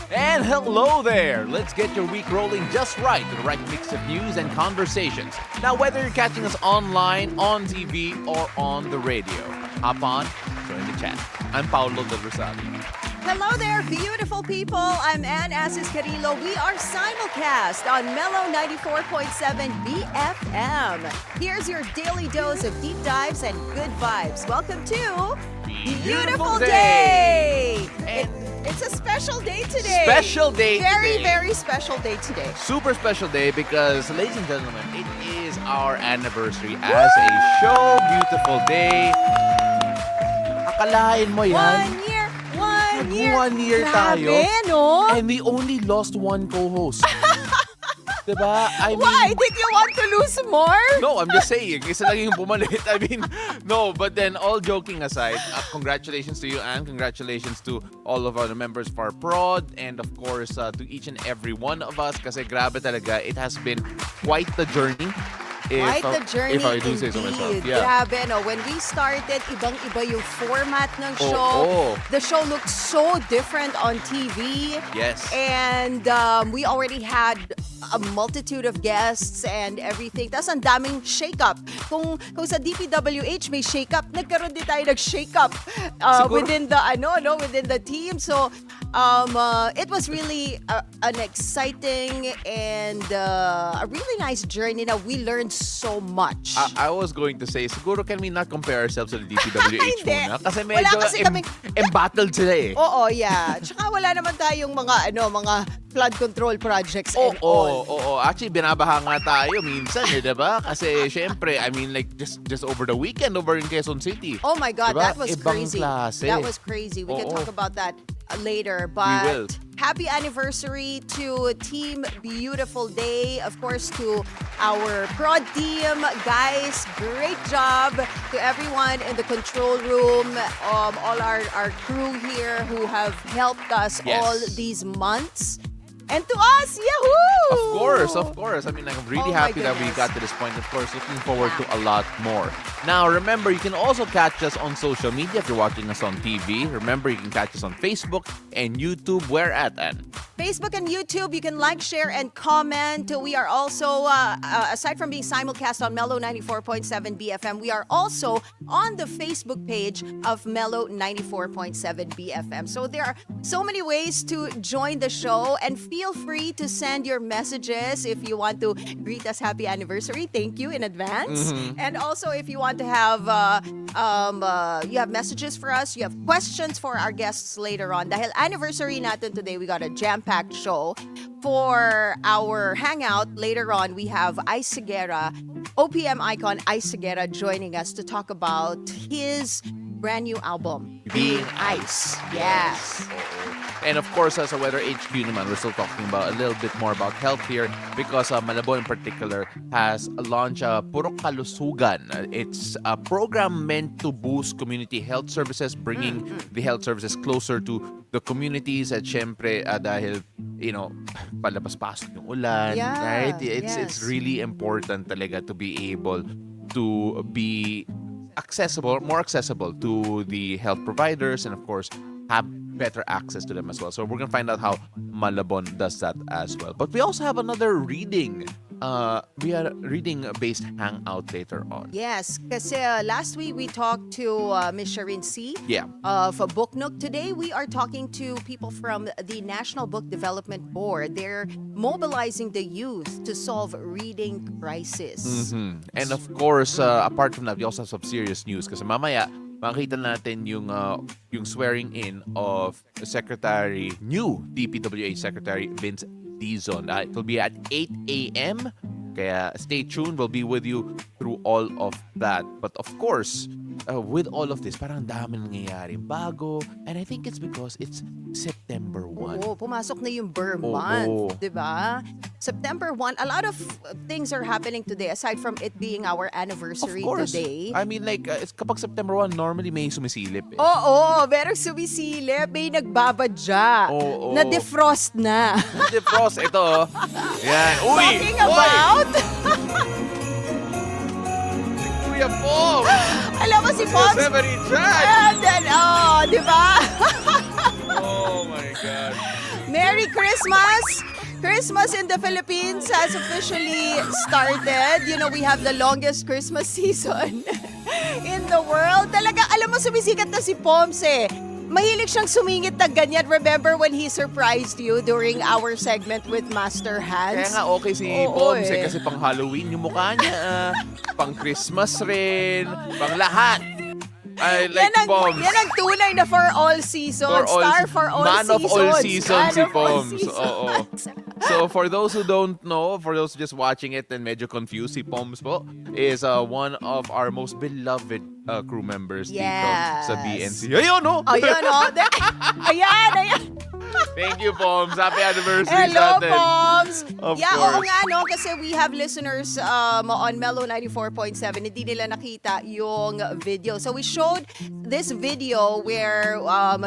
And hello there! Let's get your week rolling just right with the right mix of news and conversations. Now, whether you're catching us online, on TV, or on the radio, hop on, join the chat. I'm Paolo de Rosario. Hello there, beautiful people. I'm Asis-Carilo. We are simulcast on Mellow 94.7 BFM. Here's your daily dose of deep dives and good vibes. Welcome to Beautiful Day! It's a special day today. Special day very, today. Very special day today. Super special day because, ladies and gentlemen, it is our anniversary as a show. Beautiful day. Akalain mo yan? 1 year. 1 year. 1 year tayo. Grabe, no? And we only lost one co-host. Diba? Why? Did you want to lose more? No, I'm just saying. Isa lang yung pumalit. I mean, no. But then, all joking aside, congratulations to you, and congratulations to all of our members of our prod, and of course, to each and every one of us. Kasi grabe talaga. It has been quite the journey. Quite the journey, if I do say so myself. Yeah. Grabe, no? When we started, ibang-iba yung format ng show. Oh. The show looked so different on TV. Yes. And we already had a multitude of guests and everything. Tapos ang daming shake-up. Kung sa DPWH may shake-up, nagkaroon din tayo nag-shake-up within the team. So, it was really an exciting and a really nice journey. Now, we learned so much. I was going to say, siguro can we not compare ourselves to the DPWH Hindi. muna? Kasi Wala medyo kasi kaming- embattled sila eh. Oo, yeah. Tsaka wala naman tayong mga flood control projects and all. Oo. Actually, binabaha nga tayo minsan eh, diba? Kasi syempre, I mean like just over the weekend over in Quezon City. Oh my God, Diba? that was Ibang crazy. klase. That was crazy. We can Oo. talk about that later. We But will. happy anniversary to Team Beautiful Day. Of course, to our prod team. Guys, great job. To everyone in the control room. All our crew here who have helped us Yes. all these months. And to us, yahoo! Of course. I mean, I'm really Oh my happy that we goodness. got to this point. Of course, looking forward to a lot more. Now, remember, you can also catch us on social media if you're watching us on TV. Remember, you can catch us on Facebook and YouTube. Where at, Ann? Facebook and YouTube, you can like, share, and comment. We are also, aside from being simulcast on Mellow 94.7 BFM, we are also on the Facebook page of Mellow 94.7 BFM. So there are so many ways to join the show, and feel free to send your messages if you want to greet us happy anniversary. Thank you in advance. And also, if you want to have, you have messages for us, you have questions for our guests later on. Dahil anniversary natin today, we got a jam-packed show. For our hangout later on, we have Ice Seguerra, OPM icon Ice Seguerra, joining us to talk about his brand new album, Being Ice. Yes. And of course, sa Weather HQ naman, we're still talking about a little bit more about health here because Malabon in particular has launched Puro Kalusugan. It's a program meant to boost community health services, bringing the health services closer to the communities at syempre dahil, palabas-pasok yung ulan, Yeah, right? It's yes. really important talaga to be able to be more accessible to the health providers and of course have better access to them as well. So we're gonna find out how Malabon does that as well. But we also have another reading. We are reading-based hangout later on. Yes, kasi last week we talked to Ms. Sharin C. Yeah. Of Book Nook. Today we are talking to people from the National Book Development Board. They're mobilizing the youth to solve reading crisis. And of course, apart from that, we also have some serious news kasi mamaya makita natin yung swearing in of new DPWH Secretary Vince Dizon. It will be at 8 a.m. Kaya stay tuned. We'll be with you through all of that. But of course, with all of this, parang dami nangyayari bago. And I think it's because it's September 1. Oo, pumasok na yung Burr Oo. month, di ba? September 1, a lot of things are happening today aside from it being our anniversary Of course. today. I mean, like, kapag September 1, normally may sumisilip eh. Oo, merong sumisilip, may nagbabadya. Oo. Na-defrost na. Defrost, ito. Yan. Uy! Talking about, Kuya Pom! alam mo si Pops, Yosemite Chan! and then, di ba? Oh my God. Merry Christmas! Christmas in the Philippines has officially started. You know, we have the longest Christmas season in the world. Talaga, alam mo, sumisikat na si Poms eh. Mahilig siyang sumingit na ganyan. Remember when he surprised you during our segment with Master Hans? Kaya nga okay si Oo, Poms eh, kasi pang Halloween yung mukha niya, pang Christmas rin, pang lahat. I like Poms. Yan ang tunay na for all seasons. Star for all man seasons. of all seasons si Man of all Poms. seasons. Oo. So for those who don't know, for those just watching it and medyo confused, si Poms po is one of our most beloved crew members dito sa BNC. Ayun, no? Ayun, no? Ayan. Thank you, Poms. Happy anniversary Hello, sa atin. Poms! Of Oo course. nga, no? Kasi we have listeners on Mellow 94.7. Hindi nila nakita yung video. So we showed this video where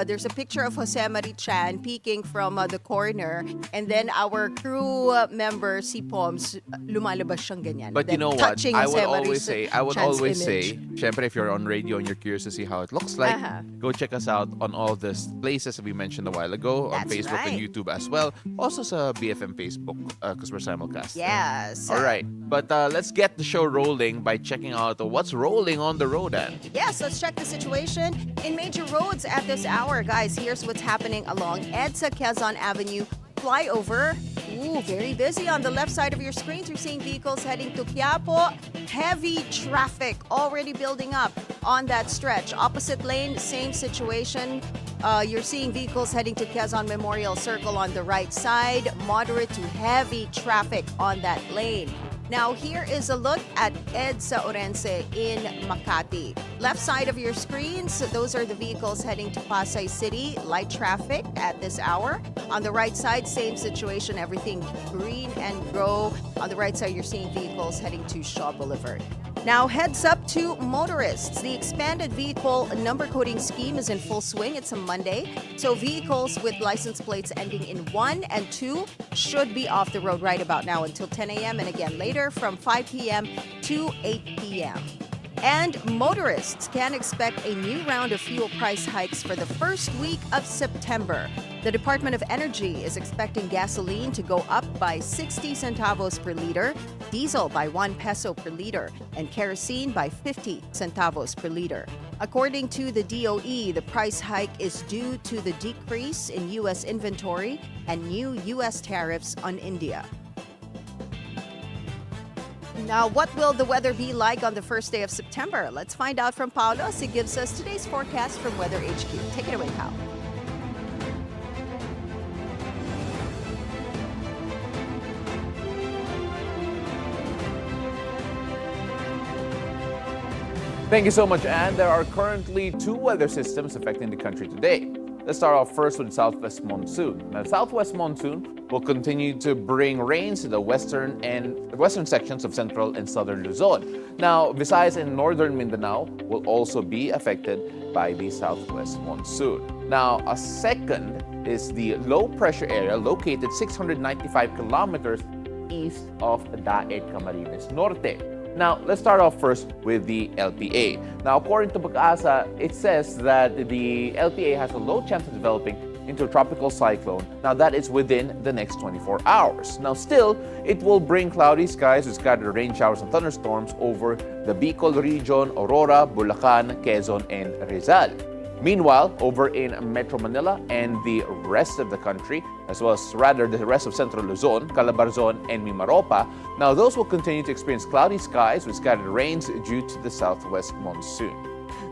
there's a picture of Yosemite Chan peeking from the corner. And then our crew member, si Poms, lumalabas siyang ganyan. But you Then know what? touching I would Yosemite always Chan's say, image. syempre if you're on radio and you're curious to see how it looks like, go check us out on all the places that we mentioned a while ago, on That's Facebook and right. YouTube as well. Also sa BFM Facebook, because we're simulcast. Yes. All right. But let's get the show rolling by checking out what's rolling on the road, Ann. Yes, let's check the situation in major roads at this hour. Guys, here's what's happening along EDSA Quezon Avenue flyover. Ooh, very busy on the left side of your screens. You're seeing vehicles heading to Quiapo. Heavy traffic already building up on that stretch. Opposite lane, same situation. You're seeing vehicles heading to Quezon Memorial Circle on the right side. Moderate to heavy traffic on that lane. Now, here is a look at EDSA Orense in Makati. Left side of your screens, those are the vehicles heading to Pasay City. Light traffic at this hour. On the right side, same situation, everything green and grow. On the right side, you're seeing vehicles heading to Shaw Boulevard. Now, heads up to motorists. The expanded vehicle number coding scheme is in full swing. It's a Monday. So vehicles with license plates ending in 1 and 2 should be off the road right about now until 10 a.m. and again later from 5 p.m. to 8 p.m. And motorists can expect a new round of fuel price hikes for the first week of September. The Department of Energy is expecting gasoline to go up by 60 centavos per liter, diesel by 1 peso per liter, and kerosene by 50 centavos per liter. According to the DOE, the price hike is due to the decrease in U.S. inventory and new U.S. tariffs on India. Now, what will the weather be like on the first day of September? Let's find out from Paolo as he gives us today's forecast from Weather HQ. Take it away, Paolo. Thank you so much, Anne. There are currently 2 weather systems affecting the country today. Let's start off first with southwest monsoon. Now, southwest monsoon will continue to bring rains to the western sections of central and southern Luzon. Now, Visayas and northern Mindanao will also be affected by the southwest monsoon. Now, a second is the low pressure area located 695 kilometers east of Daet, Camarines Norte. Now, let's start off first with the LPA. Now, according to Pag-asa, it says that the LPA has a low chance of developing into a tropical cyclone. Now, that is within the next 24 hours. Now, still, it will bring cloudy skies with scattered rain showers and thunderstorms over the Bicol region, Aurora, Bulacan, Quezon, and Rizal. Meanwhile, over in Metro Manila and the rest of the country, as well as the rest of Central Luzon, Calabarzon, and Mimaropa, now those will continue to experience cloudy skies with scattered rains due to the southwest monsoon.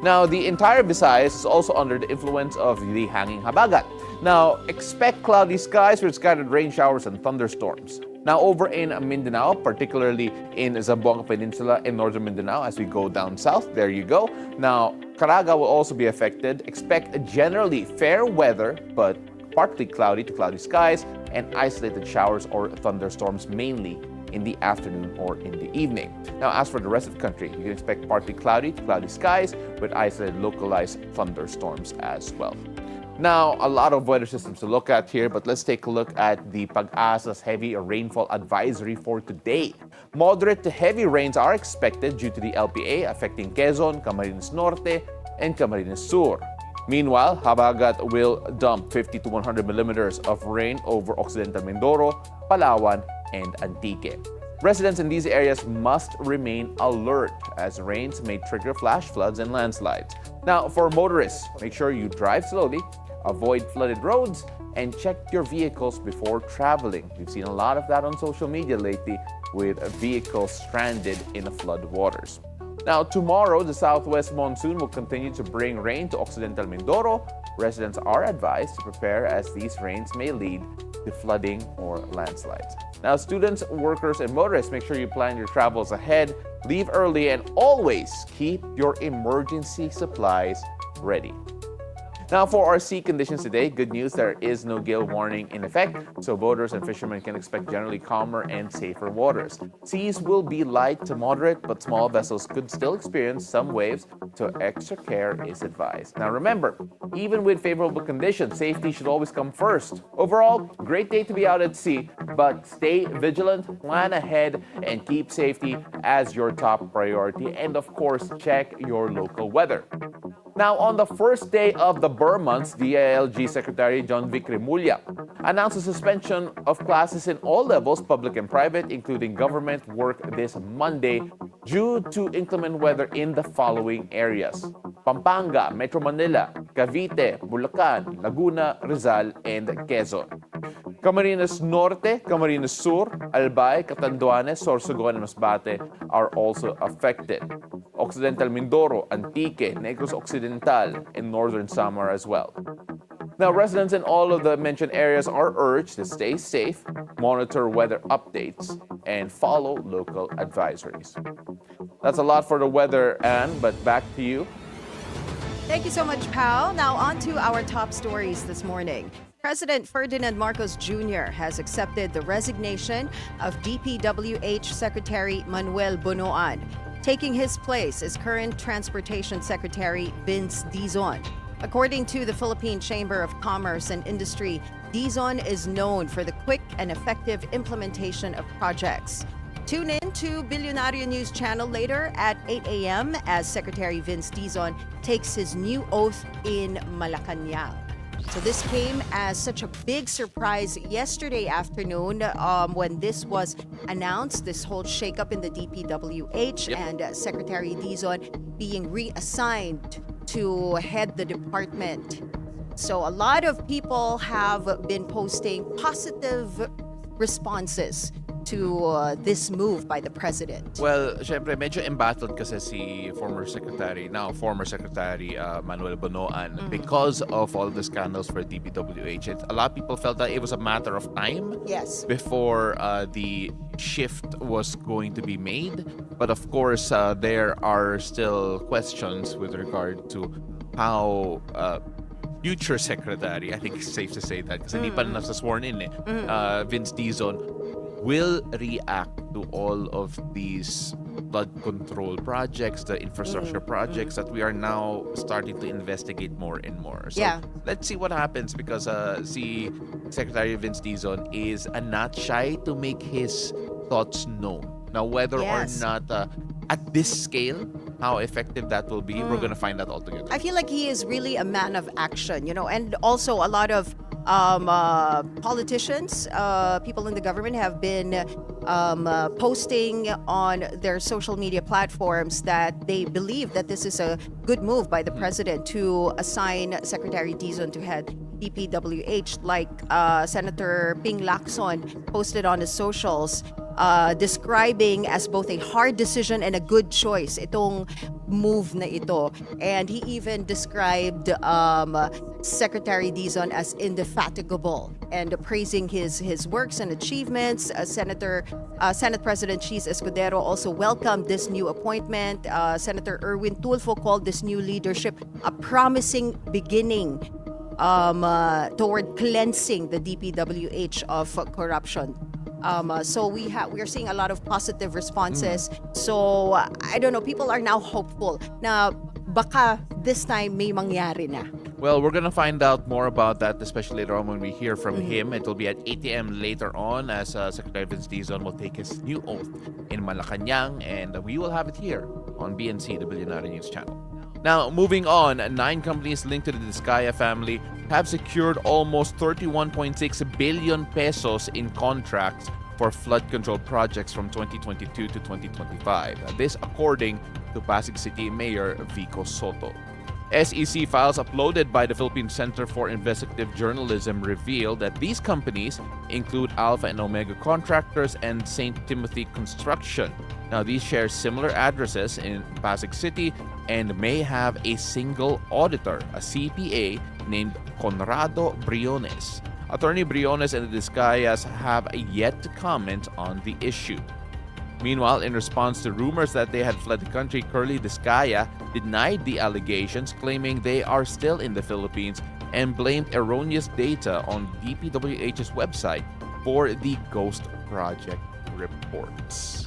Now, the entire Visayas is also under the influence of the hanging habagat. Now, expect cloudy skies with scattered rain showers and thunderstorms. Now, over in Mindanao, particularly in Zamboanga Peninsula in northern Mindanao, as we go down south, there you go. Now, Caraga will also be affected. Expect generally fair weather, but partly cloudy to cloudy skies and isolated showers or thunderstorms mainly in the afternoon or in the evening. Now, as for the rest of the country, you can expect partly cloudy to cloudy skies with isolated localized thunderstorms as well. Now, a lot of weather systems to look at here, but let's take a look at the Pag-asa's heavy rainfall advisory for today. Moderate to heavy rains are expected due to the LPA affecting Quezon, Camarines Norte, and Camarines Sur. Meanwhile, Habagat will dump 50 to 100 millimeters of rain over Occidental Mindoro, Palawan, and Antique. Residents in these areas must remain alert as rains may trigger flash floods and landslides. Now, for motorists, make sure you drive slowly, avoid flooded roads, and check your vehicles before traveling. We've seen a lot of that on social media lately with vehicles stranded in the flood waters. Now, tomorrow, the southwest monsoon will continue to bring rain to Occidental Mindoro. Residents are advised to prepare as these rains may lead to flooding or landslides. Now, students, workers, and motorists, make sure you plan your travels ahead, leave early, and always keep your emergency supplies ready. Now, for our sea conditions today, good news, there is no gale warning in effect, so boaters and fishermen can expect generally calmer and safer waters. Seas will be light to moderate, but small vessels could still experience some waves, so extra care is advised. Now, remember, even with favorable conditions, safety should always come first. Overall, great day to be out at sea, but stay vigilant, plan ahead, and keep safety as your top priority. And of course, check your local weather. Now, on the first day of the Burr months, DILG Secretary John Vic Remulla announced a suspension of classes in all levels, public and private, including government work this Monday due to inclement weather in the following areas: Pampanga, Metro Manila, Cavite, Bulacan, Laguna, Rizal, and Quezon. Camarines Norte, Camarines Sur, Albay, Catanduanes, Sorsogon, and Masbate are also affected. Occidental Mindoro, Antique, Negros Occidental, and Northern Samar as well. Now, residents in all of the mentioned areas are urged to stay safe, monitor weather updates, and follow local advisories. That's a lot for the weather, Anne, but back to you. Thank you so much, Pal. Now on to our top stories this morning. President Ferdinand Marcos Jr. has accepted the resignation of DPWH Secretary Manuel Bonoan. Taking his place is current Transportation Secretary Vince Dizon. According to the Philippine Chamber of Commerce and Industry, Dizon is known for the quick and effective implementation of projects. Tune in to Bilyonaryo News Channel later at 8 a.m. as Secretary Vince Dizon takes his new oath in Malacanang. So this came as such a big surprise yesterday afternoon when this was announced, this whole shakeup in the DPWH and Secretary Dizon being reassigned to head the department. So a lot of people have been posting positive responses to this move by the president. Well, syempre, medyo embattled kasi si former Secretary Manuel Bonoan because of all the scandals for DPWH. A lot of people felt that it was a matter of time before the shift was going to be made. But of course, there are still questions with regard to how future secretary, I think it's safe to say that, kasi hindi pa na sworn in Vince Dizon will react to all of these flood control projects, the infrastructure projects that we are now starting to investigate more and more. So let's see what happens because si Secretary Vince Dizon is not shy to make his thoughts known. Now, whether or not at this scale, how effective that will be, we're going to find out all together. I feel like he is really a man of action, you know, and also a lot of politicians, people in the government have been posting on their social media platforms that they believe that this is a good move by the president to assign Secretary Dizon to head DPWH, like Senator Ping Lacson posted on his socials. describing as both a hard decision and a good choice itong move na ito. And he even described Secretary Dizon as indefatigable and praising his works and achievements. Senate President Cheese Escudero also welcomed this new appointment. Senator Erwin Tulfo called this new leadership a promising beginning toward cleansing the DPWH of corruption. So we are seeing a lot of positive responses. So I don't know, people are now hopeful na baka this time may mangyari na. Well, we're gonna find out more about that, especially later on when we hear from him. It will be at 8 a.m. later on as Secretary Vince Dizon will take his new oath in Malacanang, and we will have it here on BNC, the Bilyonaryo News Channel. Now, moving on, 9 companies linked to the Diskaya family have secured almost 31.6 billion pesos in contracts for flood control projects from 2022 to 2025. This according to Pasig City Mayor Vico Soto. SEC files uploaded by the Philippine Center for Investigative Journalism reveal that these companies include Alpha and Omega Contractors and St. Timothy Construction. Now, these share similar addresses in Pasig City and may have a single auditor, a CPA named Conrado Briones. Attorney Briones and the Discayas have yet to comment on the issue. Meanwhile, in response to rumors that they had fled the country, Curly Discaya denied the allegations, claiming they are still in the Philippines and blamed erroneous data on DPWH's website for the Ghost Project reports.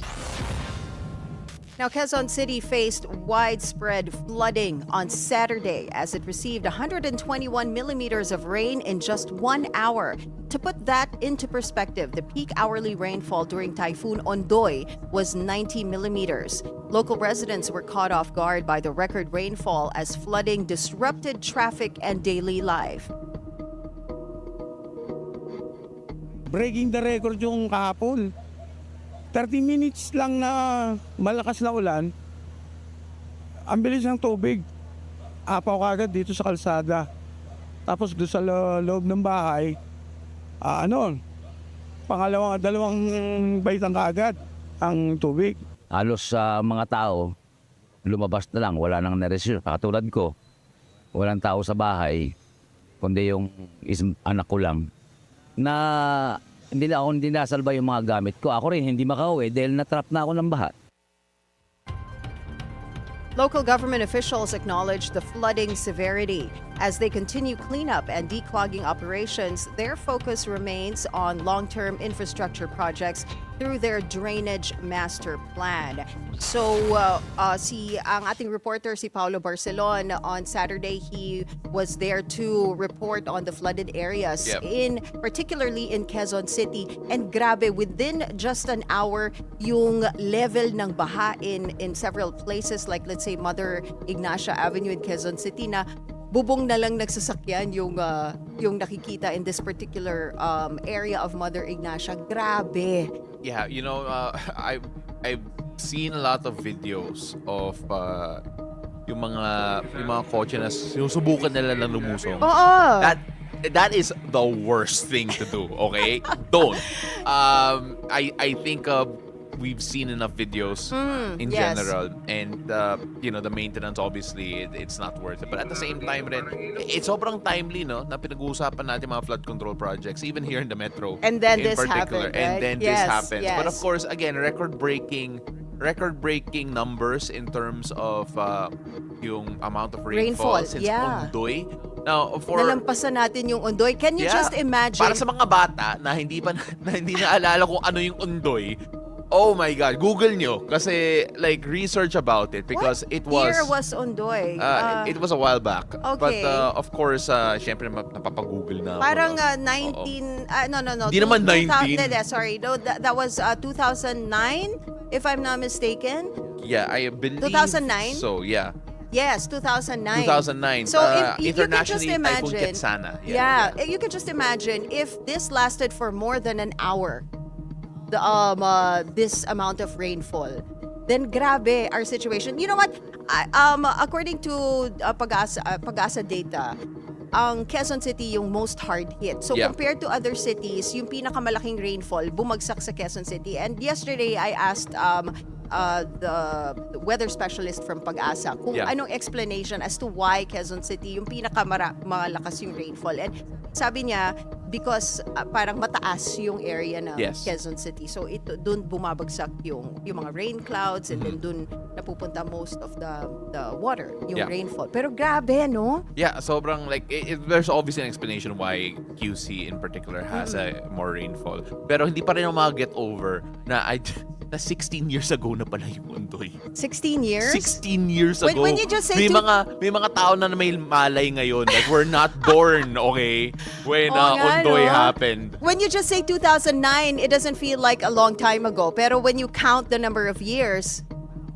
Now, Quezon City faced widespread flooding on Saturday as it received 121 millimeters of rain in just 1 hour. To put that into perspective, the peak hourly rainfall during Typhoon Ondoy was 90 millimeters. Local residents were caught off guard by the record rainfall as flooding disrupted traffic and daily life. Breaking the record yung kahapon. 30 minutes lang na malakas na ulan, ang bilis ng tubig. Apaw kagad dito sa kalsada. Tapos doon sa loob ng bahay, dalawang baitang kagad ang tubig. Halos sa mga tao, lumabas na lang, wala nang naresyo. Katulad ko, walang tao sa bahay, kundi yung anak ko lang, na hindi nasalba yung mga gamit ko. Ako rin hindi makauwi dahil natrap na ako ng baha. Local government officials acknowledge the flooding severity. As they continue cleanup and declogging operations, their focus remains on long-term infrastructure projects through their drainage master plan. So, ang ating reporter, si Paolo Barcelon, on Saturday, he was there to report on the flooded areas, particularly in Quezon City. And grabe, within just an hour, yung level ng baha in several places, like let's say Mother Ignacia Avenue in Quezon City, na bubong na lang nagsasakyan yung nakikita in this particular area of Mother Ignacia. Grabe. Yeah, I've seen a lot of videos of yung mga kotse na sinusubukan nila lang lumusong. Oo. That is the worst thing to do, okay? Don't. I think we've seen enough videos in general, and the maintenance, obviously it's not worth it, but at the same time rin, it's sobrang timely, no, na pinag-uusapan natin mga flood control projects even here in the metro, and then in this particular, happened, right? and then this happens. But of course, again, record-breaking numbers in terms of yung amount of rainfall since Ondoy. Now, nalampasan natin yung Ondoy. Can you just imagine? Para sa mga bata na hindi naalala kung ano yung Ondoy, oh my God, Google nyo. Kasi, research about it because it was... What year was Ondoy? It was a while back. Okay. But, of course, syempre, napapag-Google na ako. Parang 19... no. Hindi naman 19. Sorry. No, that was 2009, if I'm not mistaken. Yeah, I believe 2009? so, yeah. Yes, 2009. 2009. So if you can just internationally, imagine... Typhoon Ketsana. Yeah, you can just imagine if this lasted for more than an hour, this amount of rainfall, then grabe our situation. You know what? According to Pag-asa data, ang Quezon City yung most hard hit. So Yeah. compared to other cities, yung pinakamalaking rainfall bumagsak sa Quezon City. And yesterday I asked the weather specialist from Pag-asa kung Yeah. anong explanation as to why Quezon City yung pinakamalakas yung rainfall. And sabi niya, because parang mataas yung area ng Yes. Quezon City. So ito doon bumabagsak yung mga rain clouds and then doon napupunta most of the water, yung Yeah. rainfall. Pero grabe, no? Yeah, sobrang like there's obviously an explanation why QC in particular has more rainfall. Pero hindi pa rin ako get over na 16 years ago na pala yung Ondoy. 16 years? 16 years When- ago. when you just say may two- mga tao na may malay ngayon. Like we're not born, okay? When Oo nga, Ondoy no? happened. When you just say 2009, it doesn't feel like a long time ago. Pero when you count the number of years,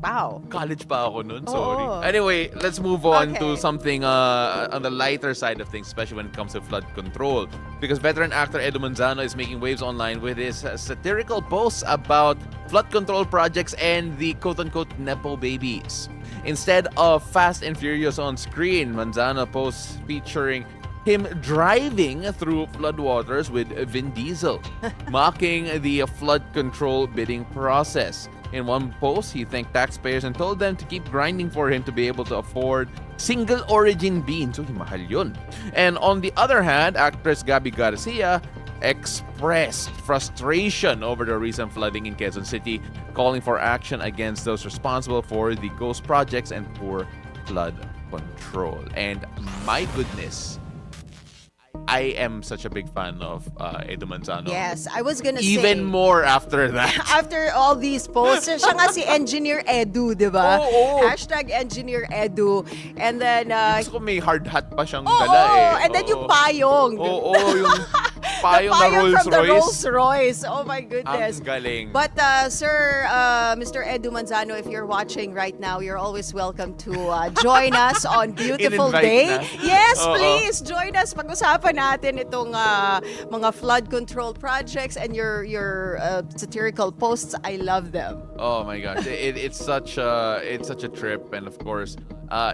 wow. College pa ako nun, sorry. Oo. Anyway, let's move on to Okay. something on the lighter side of things, especially when it comes to flood control. Because veteran actor Edu Manzano is making waves online with his satirical posts about flood control projects and the quote-unquote Nepo babies. Instead of Fast and Furious on screen, Manzano posts featuring him driving through floodwaters with Vin Diesel, mocking the flood control bidding process. In one post, he thanked taxpayers and told them to keep grinding for him to be able to afford single origin beans. So, mahal yun. And on the other hand, actress Gabby Garcia expressed frustration over the recent flooding in Quezon City, calling for action against those responsible for the ghost projects and poor flood control. And my goodness, I am such a big fan of Edu Manzano. Yes, I was gonna Even say. more after that. After all these posts, siya nga si Engineer Edu, di ba? Oo. Hashtag Engineer Edu. And then, Gusto ko may hard hat pa siyang oo, dala eh. and then yung Oo. payong. Oo, yung payong na The payong Rolls from the Royce. Rolls Royce. Oh my Ang goodness. galing. But Sir Mr. Edu Manzano, if you're watching right now, you're always welcome to join us on Beautiful In-invite Day. na. Yes, Oo. please join us. Pag-usapan natin itong mga flood control projects and your satirical posts. I love them. Oh my gosh, it's such a trip, and of course,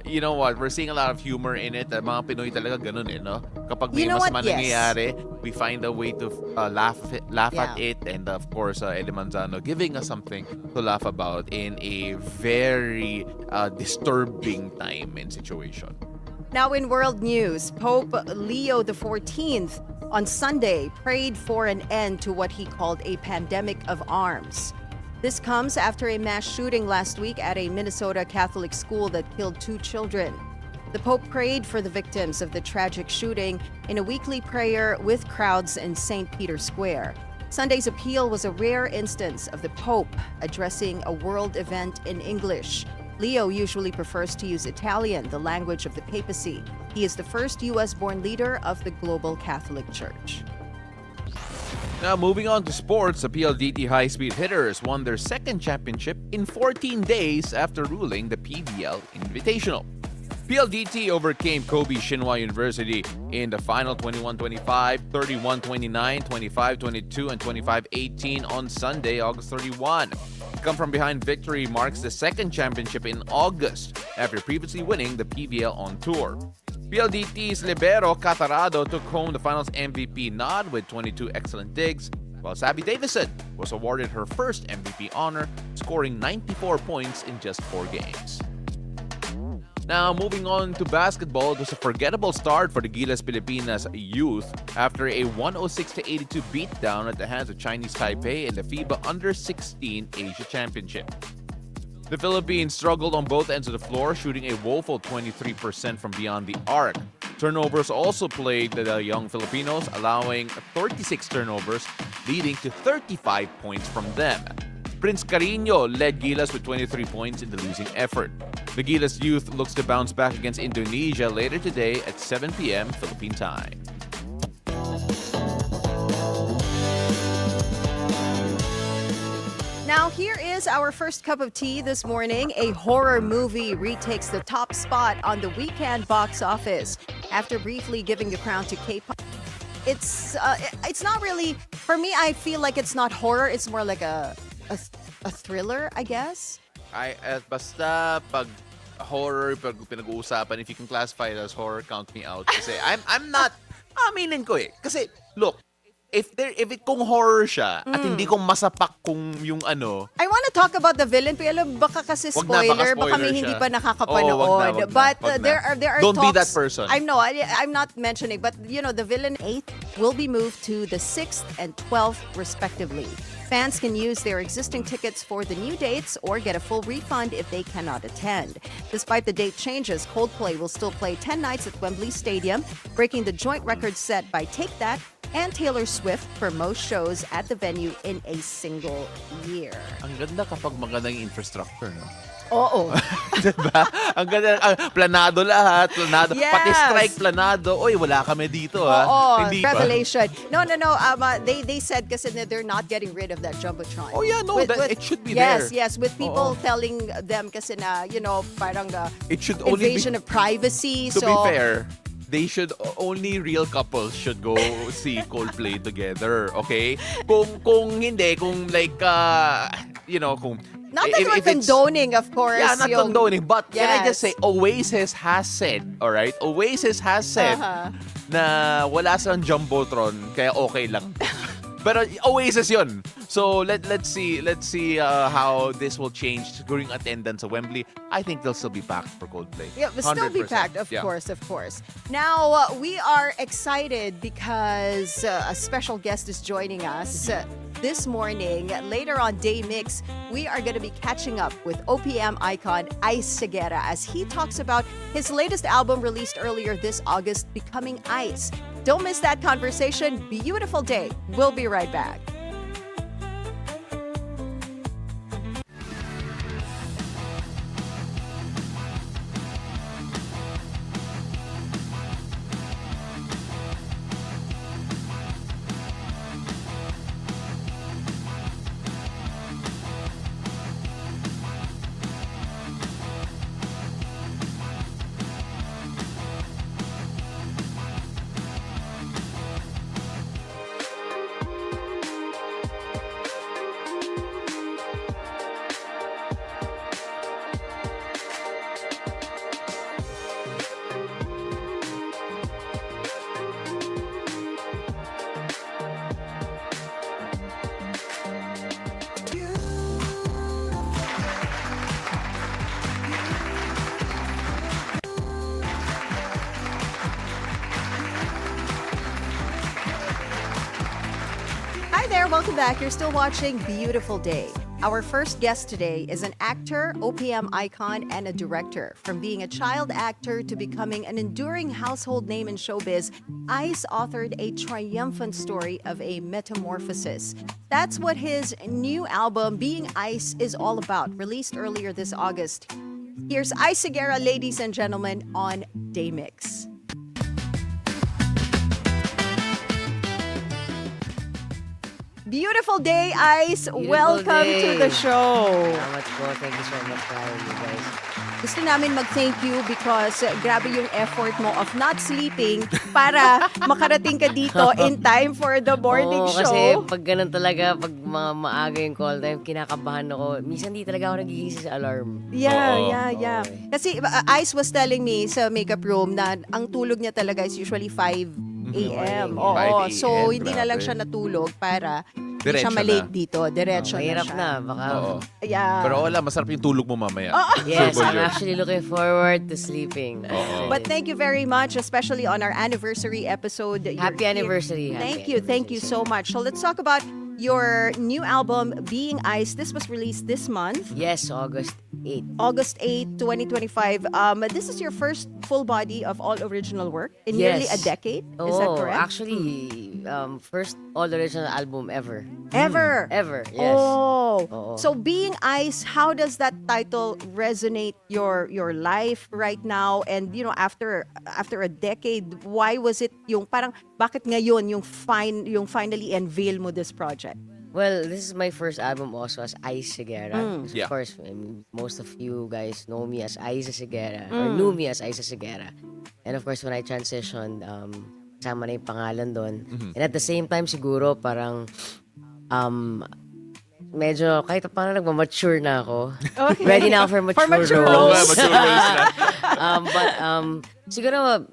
you know what? We're seeing a lot of humor in it. Mga Pinoy talaga ganun eh, no? Kapag may You know what? masama Yes. nangyayari, we find a way to laugh at Yeah. it, and of course, Edu Manzano giving us something to laugh about in a very disturbing time and situation. Now in world news, Pope Leo XIV on Sunday prayed for an end to what he called a pandemic of arms. This comes after a mass shooting last week at a Minnesota Catholic school that killed 2 children. The Pope prayed for the victims of the tragic shooting in a weekly prayer with crowds in St. Peter's Square. Sunday's appeal was a rare instance of the Pope addressing a world event in English. Leo usually prefers to use Italian, the language of the papacy. He is the first U.S.-born leader of the global Catholic Church. Now, moving on to sports, the PLDT high-speed hitters won their second championship in 14 days after ruling the PBL Invitational. PLDT overcame Kobe Shinhwa University in the final 21-25, 31-29, 25-22, and 25-18 on Sunday, August 31. Come from behind victory marks the second championship in August after previously winning the PBL on tour. PLDT's libero Catarado took home the finals MVP nod with 22 excellent digs, while Sabby Davison was awarded her first MVP honor, scoring 94 points in just 4 games. Now, moving on to basketball, it was a forgettable start for the Gilas Pilipinas youth after a 106-82 beatdown at the hands of Chinese Taipei in the FIBA Under-16 Asia Championship. The Philippines struggled on both ends of the floor, shooting a woeful 23% from beyond the arc. Turnovers also plagued the young Filipinos, allowing 36 turnovers, leading to 35 points from them. Prince Carino led Gilas with 23 points in the losing effort. The Gilas youth looks to bounce back against Indonesia later today at 7 p.m. Philippine time. Now, here is our first cup of tea this morning. A horror movie retakes the top spot on the weekend box office after briefly giving the crown to K-pop. It's not really, for me, I feel like it's not horror. It's more like a thriller, I guess. Basta pag horror pinag-uusapan, if you can classify it as horror, count me out. Kasi I'm not, aminin ko eh. Kasi, look, if kung horror siya, at hindi kong masapak kung yung ano, I want to talk about the villain, pero baka kasi Wag na, spoiler, baka baka may spoiler hindi siya. pa nakakapanood. Oo, wag na. But Wag na. there are Don't talks. be that person. I'm not mentioning, but the villain 8th will be moved to the 6th and 12th respectively. Fans can use their existing tickets for the new dates or get a full refund if they cannot attend. Despite the date changes, Coldplay will still play 10 nights at Wembley Stadium, breaking the joint record set by Take That and Taylor Swift for most shows at the venue in a single year. ang ganda kapag maganda yung infrastructure, no? Oo. Diba? Ang ganda, planado lahat, planado. Yes. Pati strike planado. Oy, wala kami dito, ha? Oo, Hindi ba? revelation. No. They said kasi na they're not getting rid of that Jumbotron. Oh, yeah, no, it should be yes, there. Yes, with people telling them kasi na, parang It should only invasion be, of privacy. to be fair, they should, only real couples should go see Coldplay together, okay? Kung hindi, kung like, kung... Not that we're it's- condoning, of course. Yeah, not yung- condoning. But can I just Yes. say, Oasis has said, alright? Oasis has said na wala silang Jumbotron, kaya okay lang. Pero Oasis yun. So let's see how this will change during attendance at Wembley. I think they'll still be packed for Coldplay. Yeah, but still be 100%. packed, of Yeah. course. Now, we are excited because a special guest is joining us this morning. Later on Day Mix, we are going to be catching up with OPM icon Ice Seguerra as he talks about his latest album released earlier this August, Becoming Ice. Don't miss that conversation. Beautiful day. We'll be right back. Hi there, welcome back. You're still watching Beautiful Day. Our first guest today is an actor, OPM icon, and a director. From being a child actor to becoming an enduring household name in showbiz, Ice authored a triumphant story of a metamorphosis. That's what his new album, Being Ice, is all about, released earlier this August. Here's Ice Seguerra, ladies and gentlemen, on Day Mix. Beautiful day, Ice. Welcome to the show. Salamat po. Thank you so much for having me, guys. Gusto namin mag-thank you because grabe yung effort mo of not sleeping para makarating ka dito in time for the morning Oo, show. kasi pag ganun talaga, pag mga maaga yung call time, kinakabahan ako. Minsan di talaga ako nagigising sa alarm. Yeah. Okay. Kasi Ice was telling me sa makeup room na ang tulog niya talaga is usually 5 a.m. Oo. 5 a.m., So, hindi na lang grabe. siya natulog para hindi Diretso siya malate na. dito. Diretso na Mahirap siya. na. Baka... Oo. Yeah. Pero wala, masarap yung tulog mo mamaya. Yes, Surbol I'm yun. actually looking forward to sleeping. But thank you very much, especially on our anniversary episode. You're Happy here. anniversary. Thank you so much. So let's talk about your new album, Being Ice. This was released this month, Yes, August 8. August 8, 2025. This is your first full body of all original work in nearly a Yes. decade. Is that correct? Actually, first all-original album ever. Ever. Ever, yes. Oh. Oo. So Being Ice, how does that title resonate your life right now? And after a decade, why was it yung parang bakit ngayon yung finally unveil mo this project? Well, this is my first album also as Ice Seguerra. Yeah. Of course, I mean, most of you guys know me as Ice Seguerra or knew me as Ice Seguerra. And of course, when I transitioned, kasama na yung pangalan doon. And at the same time, siguro parang medyo kahit paano nagmamature na ako. Okay. Ready na ako for mature, mature Oo nga, roles. mature roles na. But siguro,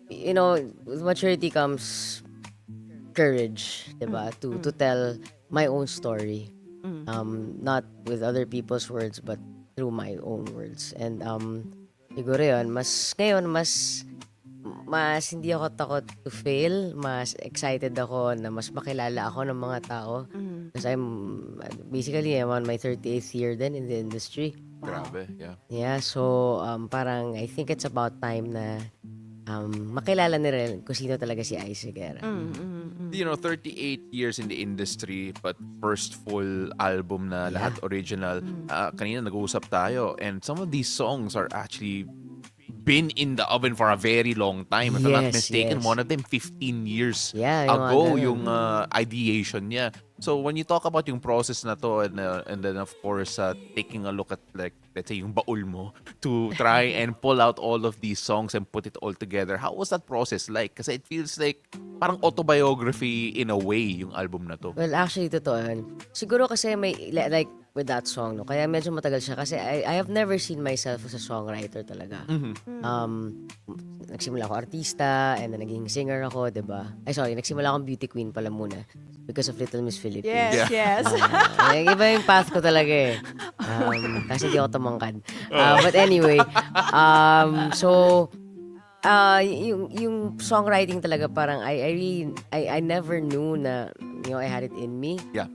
you know, with maturity comes courage, diba? To tell my own story. Not with other people's words, but through my own words. And siguro yun, ngayon, mas hindi ako takot to fail. Mas excited ako na mas makilala ako ng mga tao. Because I'm on my 38th year then in the industry. Grabe, yeah. Yeah, so parang I think it's about time na makilala nila kung sino talaga si Ice Seguerra. You know, 38 years in the industry, but first full album na lahat original. Kanina nag-uusap tayo, and some of these songs are actually been in the oven for a very long time. If I'm not Yes, mistaken, yes. one of them 15 years Yeah, yung ago, ano, yung ideation niya. So when you talk about yung process na to, and then of course taking a look at, like, let's say yung baul mo to try and pull out all of these songs and put it all together, how was that process like? Kasi it feels like parang autobiography in a way yung album na to. Well, actually, totoo yun. Siguro kasi may, like, with that song, no? Kaya medyo matagal siya. Kasi I have never seen myself as a songwriter talaga. Nagsimula ako artista, and then naging singer ako, diba? Nagsimula akong beauty queen pala muna. Because of Little Miss Philippines. Yes. Iba yung path ko talaga eh. Kasi di ako tumangkad. But anyway, yung songwriting talaga parang I never knew na, you know, I had it in me. Yeah.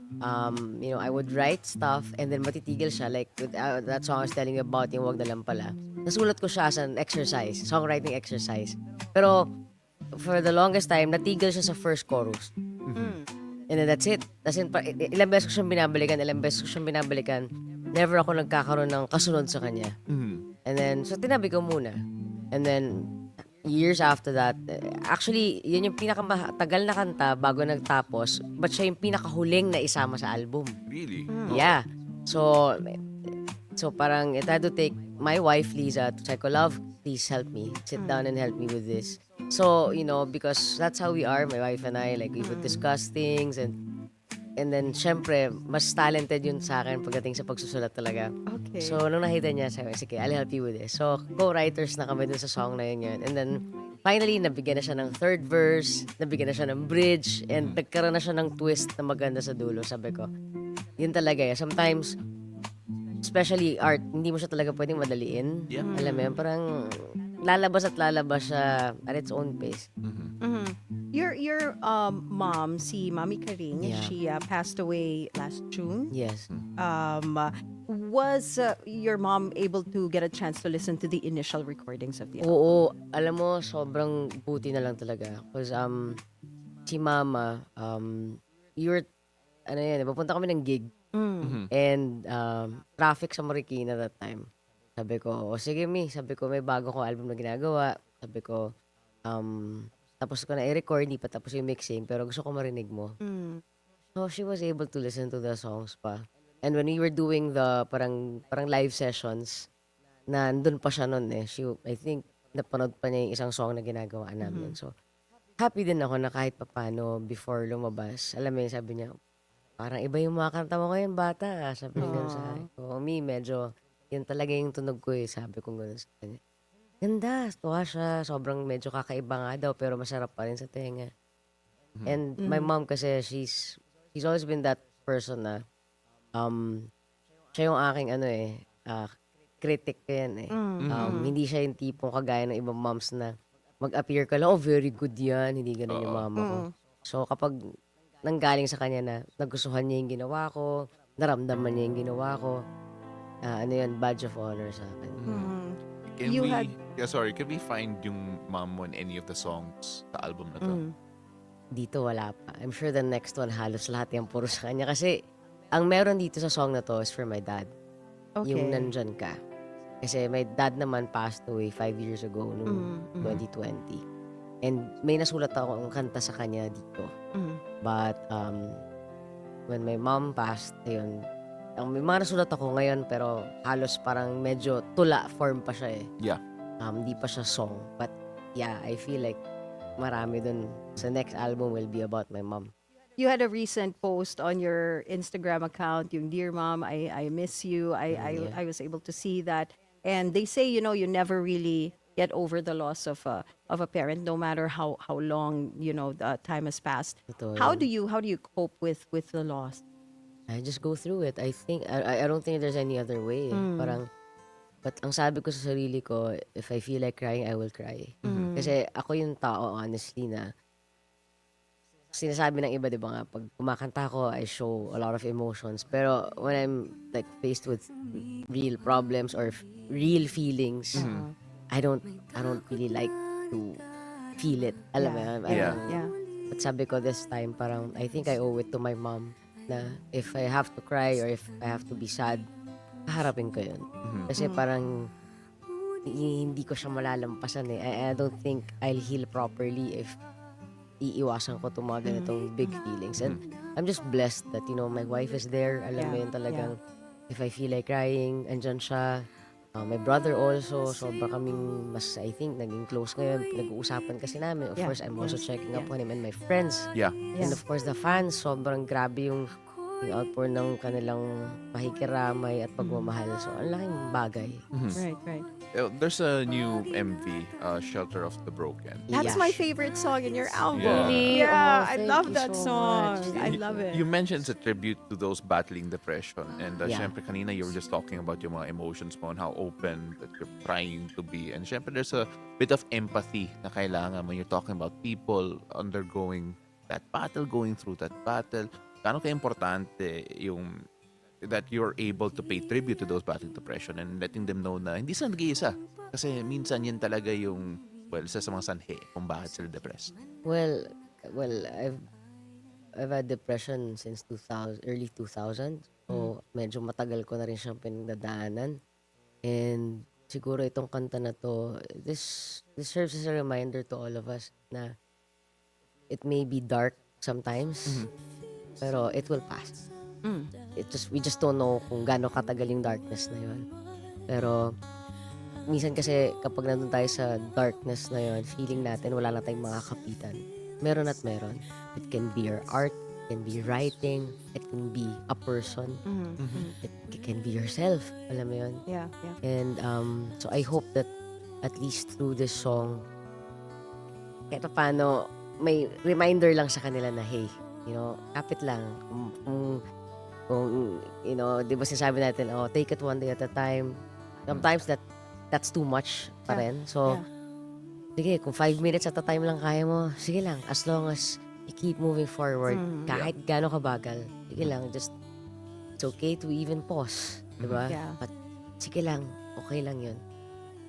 You know, I would write stuff and then matitigil siya, like with that song I was telling you about, yung Wag na lang pala. Nasulat ko siya as an exercise, songwriting exercise. Pero for the longest time, natigil siya sa first chorus. And then that's it. As in, ilang beses ko siyang binabalikan, never ako nagkakaroon ng kasunod sa kanya. And then, so tinabi ko muna. And then, years after that, actually, yun yung pinakamatagal na kanta bago nagtapos, but siya yung pinakahuling na isama sa album. Really? Yeah. So parang it had to take my wife, Liza, to say, "Love, please help me. Sit down and help me with this." So, you know, because that's how we are, my wife and I, like, we would discuss things, and then, syempre, mas talented yun sa akin pagdating sa pagsusulat talaga. Okay. So, nung nakita niya, sabi, sige, I'll help you with this. So, co-writers na kami dun sa song na yun. And then, finally, nabigyan na siya ng third verse, nabigyan na siya ng bridge, and nagkaroon na siya ng twist na maganda sa dulo. Sabi ko, yun talaga eh. Sometimes, especially art, hindi mo siya talaga pwedeng madaliin. Yeah. Alam mo yun, parang lalabas siya at its own pace. Your mom, si Mami Karing, Yeah. she passed away last June. Yes. Was your mom able to get a chance to listen to the initial recordings of the album? Oo, alam mo, sobrang buti na lang talaga. Because si Mama, papunta kami ng gig. And traffic sa Marikina that time. Sabi ko, sige Mi, sabi ko, may bago kong album na ginagawa. Sabi ko, tapos ko na i-record, di pa tapos yung mixing, pero gusto ko marinig mo. So she was able to listen to the songs pa. And when we were doing the parang live sessions, nandun pa siya nun eh. I think, napanood pa niya yung isang song na ginagawa namin. So, happy din ako na kahit papano before lumabas. Alam mo yun, sabi niya, parang iba yung mga kanta mo ngayon, bata. Sabi niya sa akin. So, me, medyo, yun talaga yung tunog ko eh. Sabi ko gano'n sa kanya. Ganda, tuwa siya. Sobrang medyo kakaiba nga daw, pero masarap pa rin sa tenga. And my mom kasi, she's always been that person na, siya yung aking critic ko yan eh. Hindi siya yung tipong kagaya ng ibang moms na mag-appear ka lang, oh, very good yan. Hindi ganun yung mama ko. So, kapag nanggaling sa kanya na nagustuhan niya yung ginawa ko, naramdaman niya yung ginawa ko, yun, badge of honor sa akin. Can we find yung mom mo in any of the songs sa album na to? Dito wala pa. I'm sure the next one, halos lahat yung puro sa kanya. Kasi, ang meron dito sa song na to is for my dad. Okay. Yung Nandyan Ka. Kasi my dad naman passed away 5 years ago, noong 2020. And may nasulat ako ang kanta sa kanya dito. But, when my mom passed, ayun, may mga nasulat ako ngayon, pero halos parang medyo tula form pa siya eh. Yeah. Hindi pa siya song. But, yeah, I feel like marami dun. Sa next album will be about my mom. you had a recent post on your Instagram account, yung Dear Mom, I miss you. I was able to see that. And they say, you never really get over the loss of a parent, no matter how long, the time has passed. Totoo How yun. do you cope with the loss? I just go through it. I think, I don't think there's any other way. Parang, but ang sabi ko sa sarili ko, if I feel like crying, I will cry. Kasi ako yung tao, honestly, na sinasabi ng iba, di ba nga, pag kumakanta ko, I show a lot of emotions. Pero when I'm like faced with real problems or real feelings, I don't really like to feel it. Alam mo yun? I Yeah. don't- Yeah. But sabi ko this time, parang I think I owe it to my mom na if I have to cry or if I have to be sad, haharapin ko yun. Kasi parang hindi ko siya malalampasan eh. I don't think I'll heal properly if iiwasan ko itong mga ganitong big feelings. And I'm just blessed that, my wife is there. Alam mo Yeah, yun talagang, if I feel like crying, andyan siya. My brother also, sobra kaming mas, I think, naging close ngayon. Nag-uusapan kasi namin. Of Yeah, course, I'm also yes, checking up yeah. on him and my friends. Yeah. And of course, the fans, sobrang grabe yung outpour ng kanilang pakikiramay at pagmamahal. So, ang laking bagay. Right. There's a new MV, Shelter of the Broken. That's Yeah. my favorite song in your album. Yeah. Really? Yeah, Oh, I thank love you that so song. much. I love it. You mentioned it's a tribute to those battling depression. And Yeah. syempre kanina you were just talking about yung mga emotions mo and how open that you're trying to be. And syempre there's a bit of empathy na kailangan when you're talking about people undergoing that battle, going through that battle. Gaano ka-importante yung that you're able to pay tribute to those battling depression and letting them know na hindi sila nag-iisa. Kasi minsan yan talaga yung, isa sa mga sanhi kung bakit sila depressed. Well, I've had depression since early 2000. So, medyo matagal ko na rin siyang pinagdadaanan. And siguro itong kanta na to, this serves as a reminder to all of us na it may be dark sometimes, pero it will pass. We just don't know kung gaano katagal yung darkness na yun. Pero minsan kasi kapag nandun tayo sa darkness na yun, feeling natin wala na tayong makakapitan. Meron at meron. It can be your art, it can be writing, it can be a person, it can be yourself. Alam mo yun? Yeah. And so I hope that at least through this song, kahit paano, may reminder lang sa kanila na, hey, kapit lang. Kung di ba sinasabi natin, take it one day at a time. Sometimes that's too much pa rin. So, sige, kung 5 minutes at a time lang kaya mo, sige lang. As long as you keep moving forward, kahit gaano kabagal, sige lang. Just, it's okay to even pause. Di ba? Yeah. But, sige lang. Okay lang yun.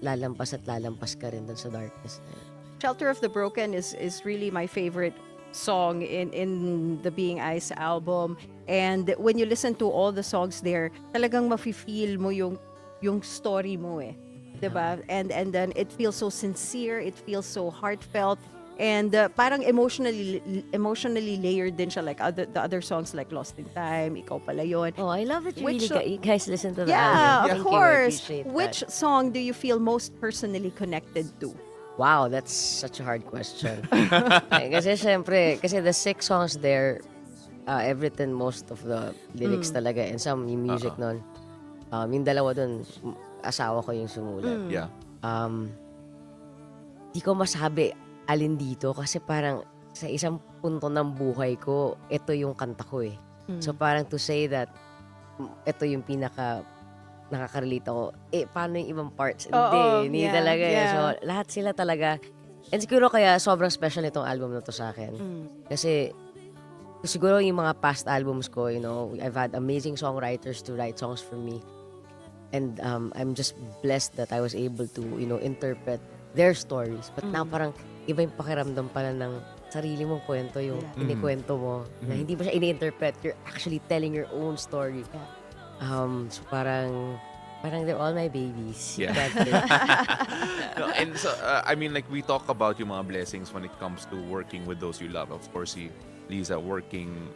Lalampas at lalampas ka rin dun sa darkness na yun. Shelter of the Broken is really my favorite song in the Being Ice album. And when you listen to all the songs there, talagang mafe-feel mo yung story mo eh. 'Di ba? And then it feels so sincere, it feels so heartfelt, and parang emotionally layered din siya, like the other songs like Lost in Time, Ikaw Pala Yun. Oh, I love it. Which You guys listen to the Yeah, album. of Thank you, I course. appreciate that. Which song do you feel most personally connected to? Wow, that's such a hard question. Kasi syempre, the 6 songs there, I've written most of the lyrics talaga and some yung music nun. Yung dalawa dun, asawa ko yung sumulat. Yeah. Di ko masabi alin dito kasi parang sa isang punto ng buhay ko, ito yung kanta ko eh. So parang to say that ito yung pinaka nakaka-relate ako. Paano yung ibang parts? Hindi talaga. yeah. So, lahat sila talaga. And siguro kaya sobrang special itong album na to sa akin. Kasi, siguro yung mga past albums ko, I've had amazing songwriters to write songs for me. And I'm just blessed that I was able to, interpret their stories. But now parang iba yung pakiramdam pala ng sarili mong kwento, yung inikwento mo. Na hindi mo siya ini-interpret. You're actually telling your own story. So parang they're all my babies. Yeah. That's it. No, and so, like we talk about yung mga blessings when it comes to working with those you love. Of course, si Liza working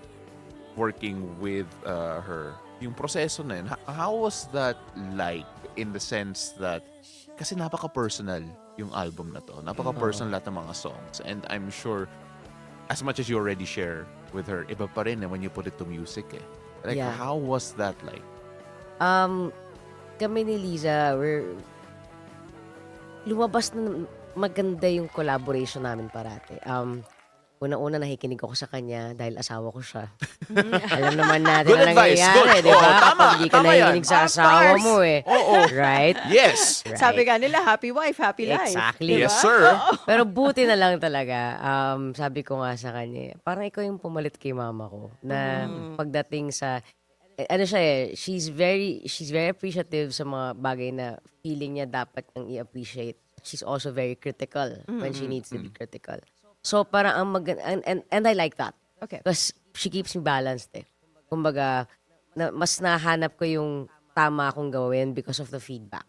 with her. Yung proseso na yun, how was that like in the sense that, kasi napaka-personal yung album na to. Napaka-personal lahat ng mga songs. And I'm sure, as much as you already share with her, iba pa rin when you put it to music eh. Like, Yeah. how was that like? Kami ni Liza, lumabas na maganda yung collaboration namin parati. Una-una nakikinig ako sa kanya dahil asawa ko siya. Alam naman natin Good na advice, nangyayari, good. di ba? Oo, tama, Kapag hindi ka tama nakikinig yan. sa Of asawa course. mo eh. Oo. Right? Yes. Right. Sabi nga nila, happy wife, happy life. Exactly. Yes, sir. Pero buti na lang talaga. Sabi ko nga sa kanya, parang ikaw yung pumalit kay mama ko. Na pagdating sa, ano siya eh, she's very appreciative sa mga bagay na feeling niya dapat niyang i-appreciate. She's also very critical when she needs to be critical. So parang ang and I like that. Okay. Because she keeps me balanced eh. Kumbaga, mas nahanap ko yung tama akong gawin because of the feedback.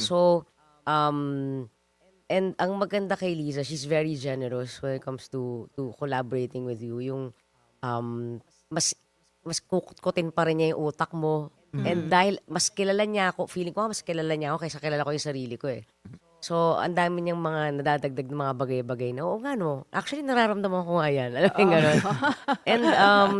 So, and ang maganda kay Liza, she's very generous when it comes to collaborating with you. Yung mas kukutkutin pa rin niya yung utak mo. And dahil mas kilala niya ako, feeling ko mas kilala niya ako kaysa kilala ko yung sarili ko eh. So, ang dami niyang mga nadadagdag na mga bagay-bagay na, oo nga no, actually nararamdaman ko nga yan. Alam mo yung gano'n. And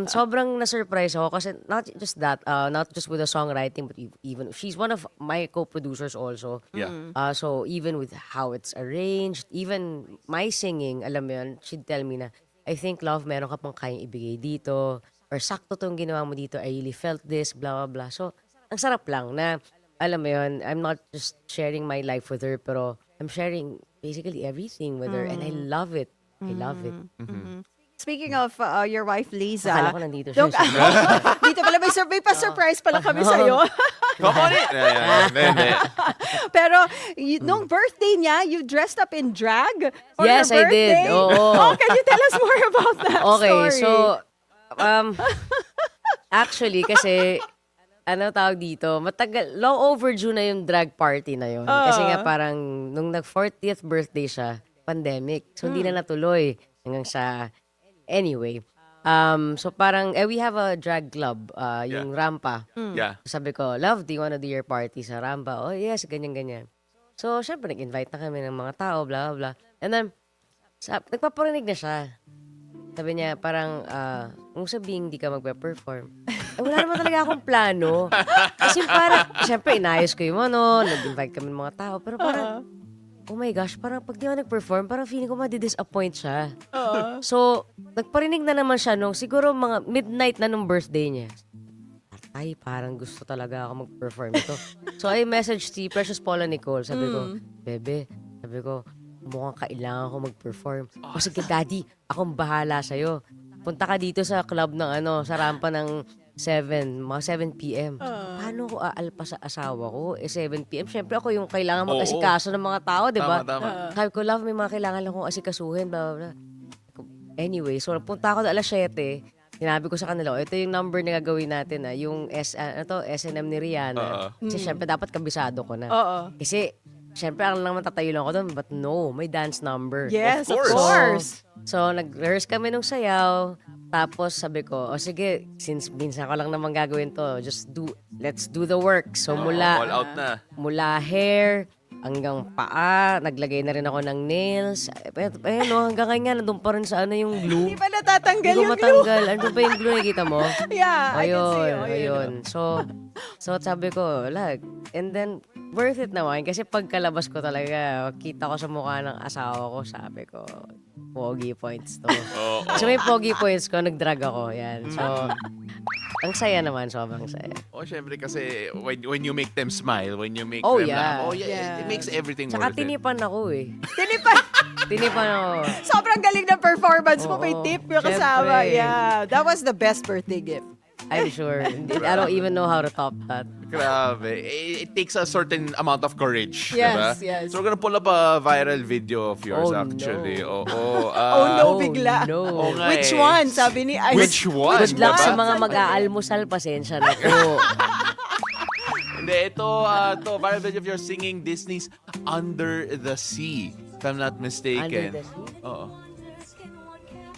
sobrang na-surprise ako kasi not just that, not just with the songwriting, but even, she's one of my co-producers also. Yeah. So, even with how it's arranged, even my singing, alam mo yun, she'd tell me na, I think, love, meron ka pang kayang ibigay dito, or sakto tong ginawa mo dito, I really felt this, blah, blah, blah. So, ang sarap lang na, alam mo yun, I'm not just sharing my life with her, pero I'm sharing basically everything with her, and I love it. I love it. Speaking of your wife, Liza. Akala ko nandito siya. Dito pala, may pa-surprise pala kami sa'yo. Come on in. Hindi. Pero nung birthday niya, you dressed up in drag for Yes, her I did. birthday. Oo. Oh, can you tell us more about that Okay, story? so, actually, kasi, ano tawag dito, matagal, long overdue na yung drag party na yun. Kasi nga parang, nung nag-40th birthday siya, pandemic. So, hindi na natuloy. Hanggang sa, anyway. So, parang, we have a drag club, yung Rampa. Yeah. Sabi ko, love, do you wanna do your party sa Rampa? Oh, yes, ganyan-ganyan. So, syempre, nag-invite na kami ng mga tao, blah, blah, blah. And then, nagpaparinig na siya. Sabi niya, parang, kung sabihin hindi ka magpe-perform, wala naman talaga akong plano. Kasi parang, syempre, inayos ko yung nag-invite kami ng mga tao. Pero parang, oh my gosh, parang pag di ako nag-perform, parang feeling ko madi-disappoint siya. So, nagparinig na naman siya nung siguro mga midnight na nung birthday niya. Ay, parang gusto talaga ako mag-perform ito. So, I messaged si Precious Paula Nicole. Sabi ko, Bebe, sabi ko, mukhang kailangan ko mag-perform. O sige, Daddy, akong bahala sa'yo. Punta ka dito sa club ng sa rampa ng 7 p.m. Paano ko aalpa sa asawa ko? 7 p.m. Siyempre ako yung kailangan mag-asikaso ng mga tao, di ba? Tama. Sabi ko, love, may mga kailangan lang kong asikasuhin, blah, blah, blah. Anyway, so punta ako na alas 7. Sinabi ko sa kanila, ito yung number na gagawin natin, yung SNM ni Rihanna. Kasi syempre dapat kabisado ko na. Kasi syempre ang lang matatayo lang ako doon, but no, may dance number. Yes, of course. course. So, nag-rehearse kami nung sayaw. Tapos, sabi ko, sige, since minsan ko lang naman gagawin to, let's do the work. So, All out na. mula hair, hanggang paa, naglagay na rin ako ng nails. Hanggang ngayon, nandun pa rin sa yung glue. Hindi pa natatanggal Hindi ko yung glue. matanggal. Ano ba yung glue, nakikita mo? Yeah, I can see. Ayun. So, sabi ko, and then, worth it naman. Kasi pagkalabas ko talaga, kita ko sa mukha ng asawa ko, sabi ko, pogi points to. So, may pogi points ko, nag-drag ako. Yan. So, ang saya naman, sobrang saya. Syempre kasi when you make them smile, when you make Oh, them yeah. laugh, it makes everything Tsaka worth it. tinipan ako eh. Tinipan. Tinipan ako. Sobrang galing ng performance mo. May Oo, tip yung kasama. syempre. Yeah. That was the best birthday gift. I'm sure. I don't even know how to top that. Grabe. It takes a certain amount of courage. Yes, diba? yes. So we're gonna pull up a viral video of yours Oh, actually. no. Oh no, bigla. no. Oo nga Which eh. one? Sabi ni Ice. Which one? Good luck diba? sa mga mag-aalmusal, pasensya na po. Hindi, ito viral video of yours singing Disney's Under the Sea. If I'm not mistaken. Under the Sea? Oo.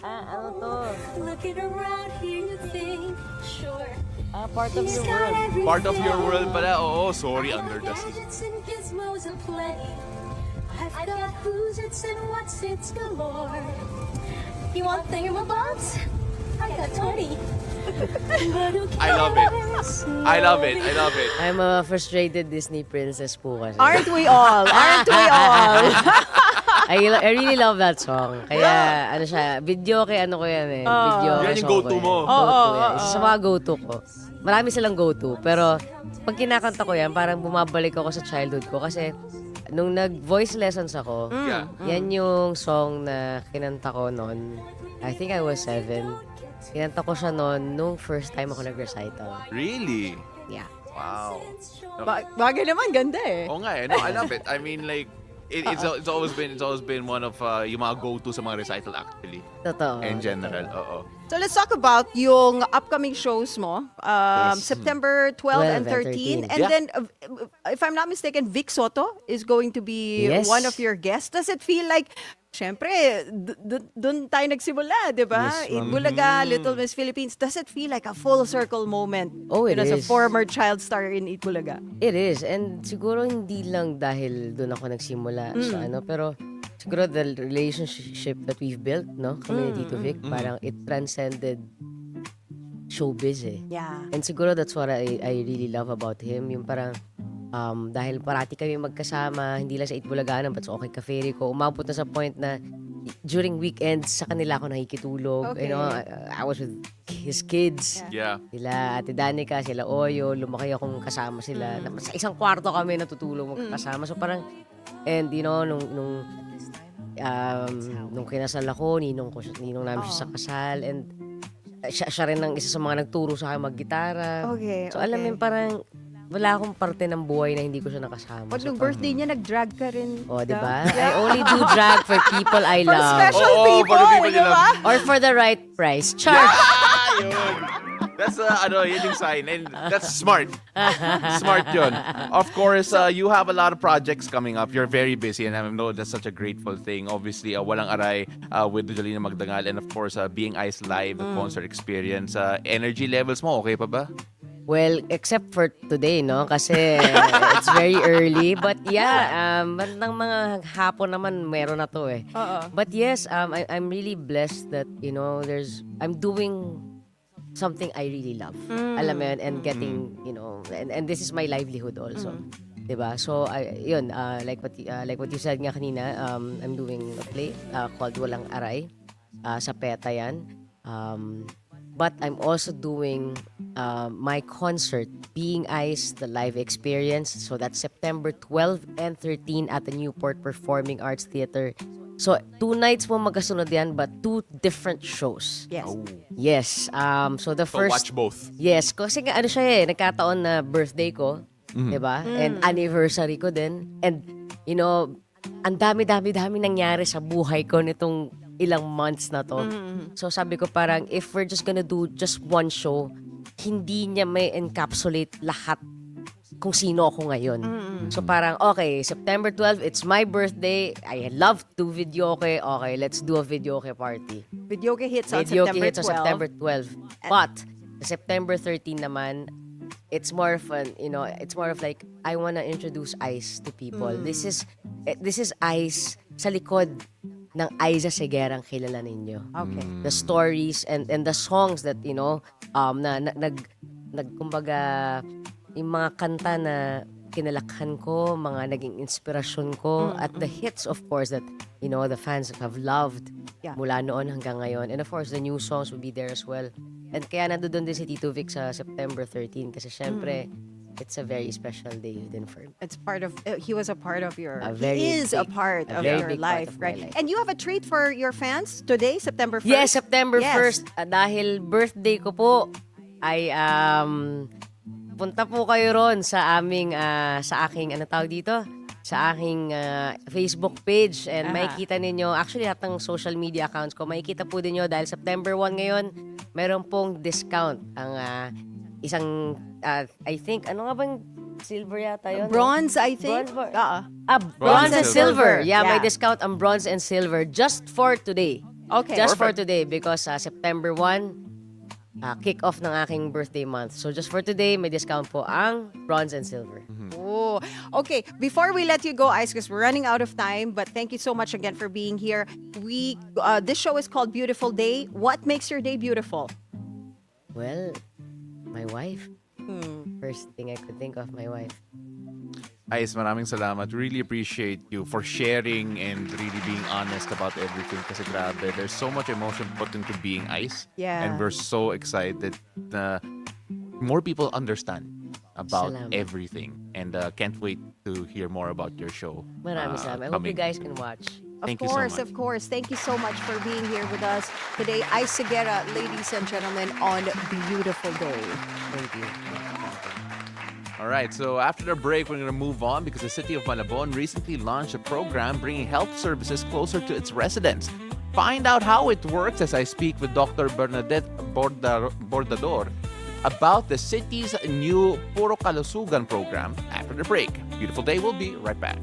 Ano to? Looking around here, you think, sure. Part of he's the got world. Part of your everything. world pala. Oo, sorry, I've Under got the Sea. gadgets and gizmos and play. I've got who's it's and what's it's galore. You want thingamabobs? I got 20. I love it. I love it. I love it. I'm a frustrated Disney princess po kasi. Aren't we all? Aren't we all? I really love that song. Kaya, ano siya, video kay ano ko yan eh. Video Yan yung song go-to ko mo. yan. Go-to yan. Isa sa mga go-to ko. Marami silang go-to. Pero, pag kinakanta ko yan, parang bumabalik ako sa childhood ko. Kasi, nung nag-voice lessons ako, Yeah. yan yung song na kinanta ko noon. I think I was 7. Kinanta ko siya noon nung first time ako nag-recital. Really? Yeah. Wow. Bagay naman, ganda eh. Oo nga eh. No, I love it. I mean, like, it's always been one of yung mga go-to sa mga recital actually. Totoo. In general, oo. So let's talk about yung upcoming shows mo. Yes. September 12 and 13. And Yeah. then, if I'm not mistaken, Vic Soto is going to be Yes. one of your guests. Does it feel like, syempre, doon tayo nagsimula, di ba? Yes, In Bulaga, Little Miss Philippines. Does it feel like a full circle moment? Oh, it As a is. former child star in Eat Bulaga. It is. And siguro hindi lang dahil doon ako nagsimula sa ano, pero siguro the relationship that we've built, no? Kami ni Tito Vic, parang it transcended showbiz eh. Yeah. And siguro that's what I really love about him. Yung parang, dahil parati kami magkasama, hindi lang sa Itbulaganan, but sa Okay Cafe ko, umabot na sa point na during weekends, sa kanila ako nakikitulog. Okay. You know, I was with his kids. Yeah. Sila Ate Danica, sila Oyo, lumaki akong kasama sila. Sa isang kwarto kami natutulog magkasama. So parang, and you know, nung kinasal ako, ninong namin siya sa kasal. And siya rin ang isa sa mga nagturo sa akin maggitara. Okay, So alam mo yun, parang wala akong parte ng buhay na hindi ko siya nakasama. Pag So, nung birthday niya, nag-drag ka rin. oh, di ba? I only do drag for people I For love. special Oo, people, for the people di you ba? Or for the right price. Char! Yun. That's yun yung sign. And that's smart. Smart yun. Of course, you have a lot of projects coming up. You're very busy and I know that's such a grateful thing. Obviously, Walang Aray with Jolina Magdangal and of course, Being Ice Live, the concert experience. Energy levels mo, okay pa ba? Well, except for today, no? Kasi it's very early. But yeah, bandang mga hapon naman meron na to eh. But yes, I'm really blessed that, you know, I'm doing something I really love. Alam mo yun, and getting, you know, and this is my livelihood also. Diba? So, yun, like what you said nga kanina, I'm doing a play called Walang Aray. Sa PETA yan. But I'm also doing my concert, Being Ice, the live experience. So that's September 12 and 13 at the Newport Performing Arts Theater. So 2 nights mo magkasunod yan, but 2 different shows. Yes. Yes. So the So first... watch both. Yes. Kasi nga, ano siya eh, nagkataon na birthday ko. Diba? And anniversary ko din. And, you know, ang dami nangyari sa buhay ko nitong ilang months na to. So sabi ko parang, if we're just gonna do just one show, hindi niya may encapsulate lahat kung sino ako ngayon. So parang, okay, September 12, it's my birthday. I love to video okay. Okay, let's do a video okay party. Video hits on Video September 12. hits on September 12. But, September 13 naman, it's more fun, you know, it's more of like, I wanna introduce Ice to people. This is Ice sa likod ng Ice Seguerra ang kilala ninyo. Okay. The stories and the songs that, you know, kumbaga, yung mga kanta na kinalakhan ko, mga naging inspirasyon ko, at the hits, of course, that, you know, the fans have loved mula noon hanggang ngayon. And of course, the new songs will be there as well. And kaya nandoon din si Tito Vic sa September 13 kasi syempre, it's a very special day din for me. It's part of, he was a part of your, A very he is a big- part a of very your big part life, of my right? life. And you have a treat for your fans today, September 1st? Yes, September Yes. 1st. Dahil birthday ko po, ay punta po kayo ron sa aming, sa aking, ano tawag dito? Sa aking Facebook page. And makikita ninyo, actually lahat ng social media accounts ko, makikita po din nyo dahil September 1 ngayon, meron pong discount ang isang, I think, ano nga bang silver yata yun? Bronze, I think. Bronze Bronze and and silver. silver. Yeah, may Yeah. discount ang bronze and silver just for today. Okay. Just for today because September 1, kick-off ng aking birthday month. So just for today, may discount po ang bronze and silver. Oh, So, okay, before we let you go, Ice, because we're running out of time, but thank you so much again for being here. This show is called Beautiful Day. What makes your day beautiful? Well, my wife. First thing I could think of, my wife. Ice, maraming salamat. Really appreciate you for sharing and really being honest about everything. Kasi grabe, there's so much emotion put into being Ice. Yeah. And we're so excited na more people understand about Salamat. everything. And can't wait to hear more about your show. Maraming salamat. I hope you coming. guys can watch. Thank you so much. Of course. Thank you so much for being here with us today. Ice Seguerra, ladies and gentlemen, on Beautiful Day. Thank you. All right, so after the break, we're going to move on because the city of Malabon recently launched a program bringing health services closer to its residents. Find out how it works as I speak with Dr. Bernadette Bordador about the city's new Puro Kalusugan program after the break. Beautiful Day will be right back.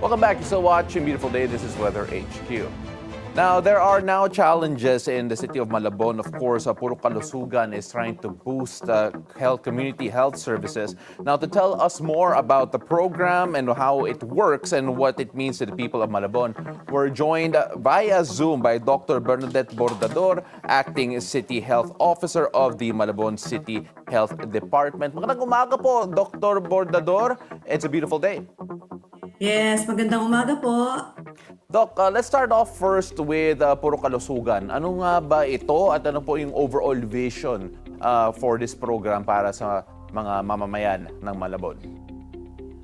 Welcome back. You're still watching Beautiful Day. This is Weather HQ. Now, there are now challenges in the city of Malabon. Of course, Puro Kalusugan is trying to boost community health services. Now, to tell us more about the program and how it works and what it means to the people of Malabon, we're joined via Zoom by Dr. Bernadette Bordador, Acting City Health Officer of the Malabon City Health Department. Magandang umaga po, Dr. Bordador. It's a beautiful day. Yes, magandang umaga po. Doc, let's start off first with Puro Kalusugan. Ano nga ba ito at ano po yung overall vision for this program para sa mga mamamayan ng Malabon?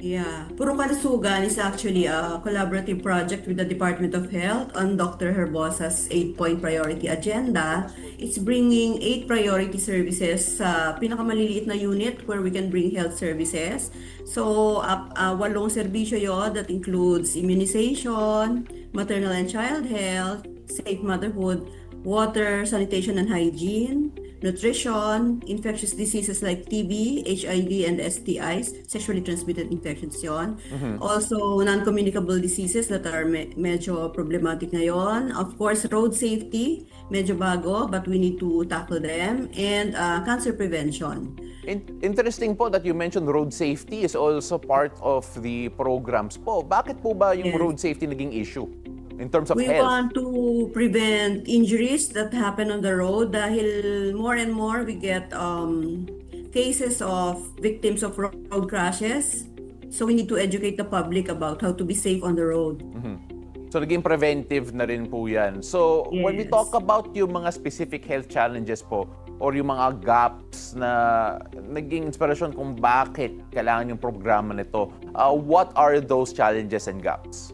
Yeah, Puro Kalusugan is actually a collaborative project with the Department of Health on Dr. Herbosa's 8-point priority agenda. It's bringing 8 priority services sa pinakamaliliit na unit where we can bring health services. So, 8 serbisyo yun that includes immunization, maternal and child health, safe motherhood, water, sanitation and hygiene, nutrition, infectious diseases like TB, HIV, and STIs, sexually transmitted infections yon. Also, non-communicable diseases that are medyo problematic ngayon. Of course, road safety, medyo bago, but we need to tackle them. And cancer prevention. Interesting po that you mentioned road safety is also part of the programs po. Bakit po ba yung Yes. road safety naging issue in terms of We health? want to prevent injuries that happen on the road dahil more and more we get cases of victims of road crashes. So we need to educate the public about how to be safe on the road. So naging preventive na rin po yan. So when we Yes. talk about yung mga specific health challenges po or yung mga gaps na naging inspirasyon kung bakit kailangan yung programa nito, what are those challenges and gaps?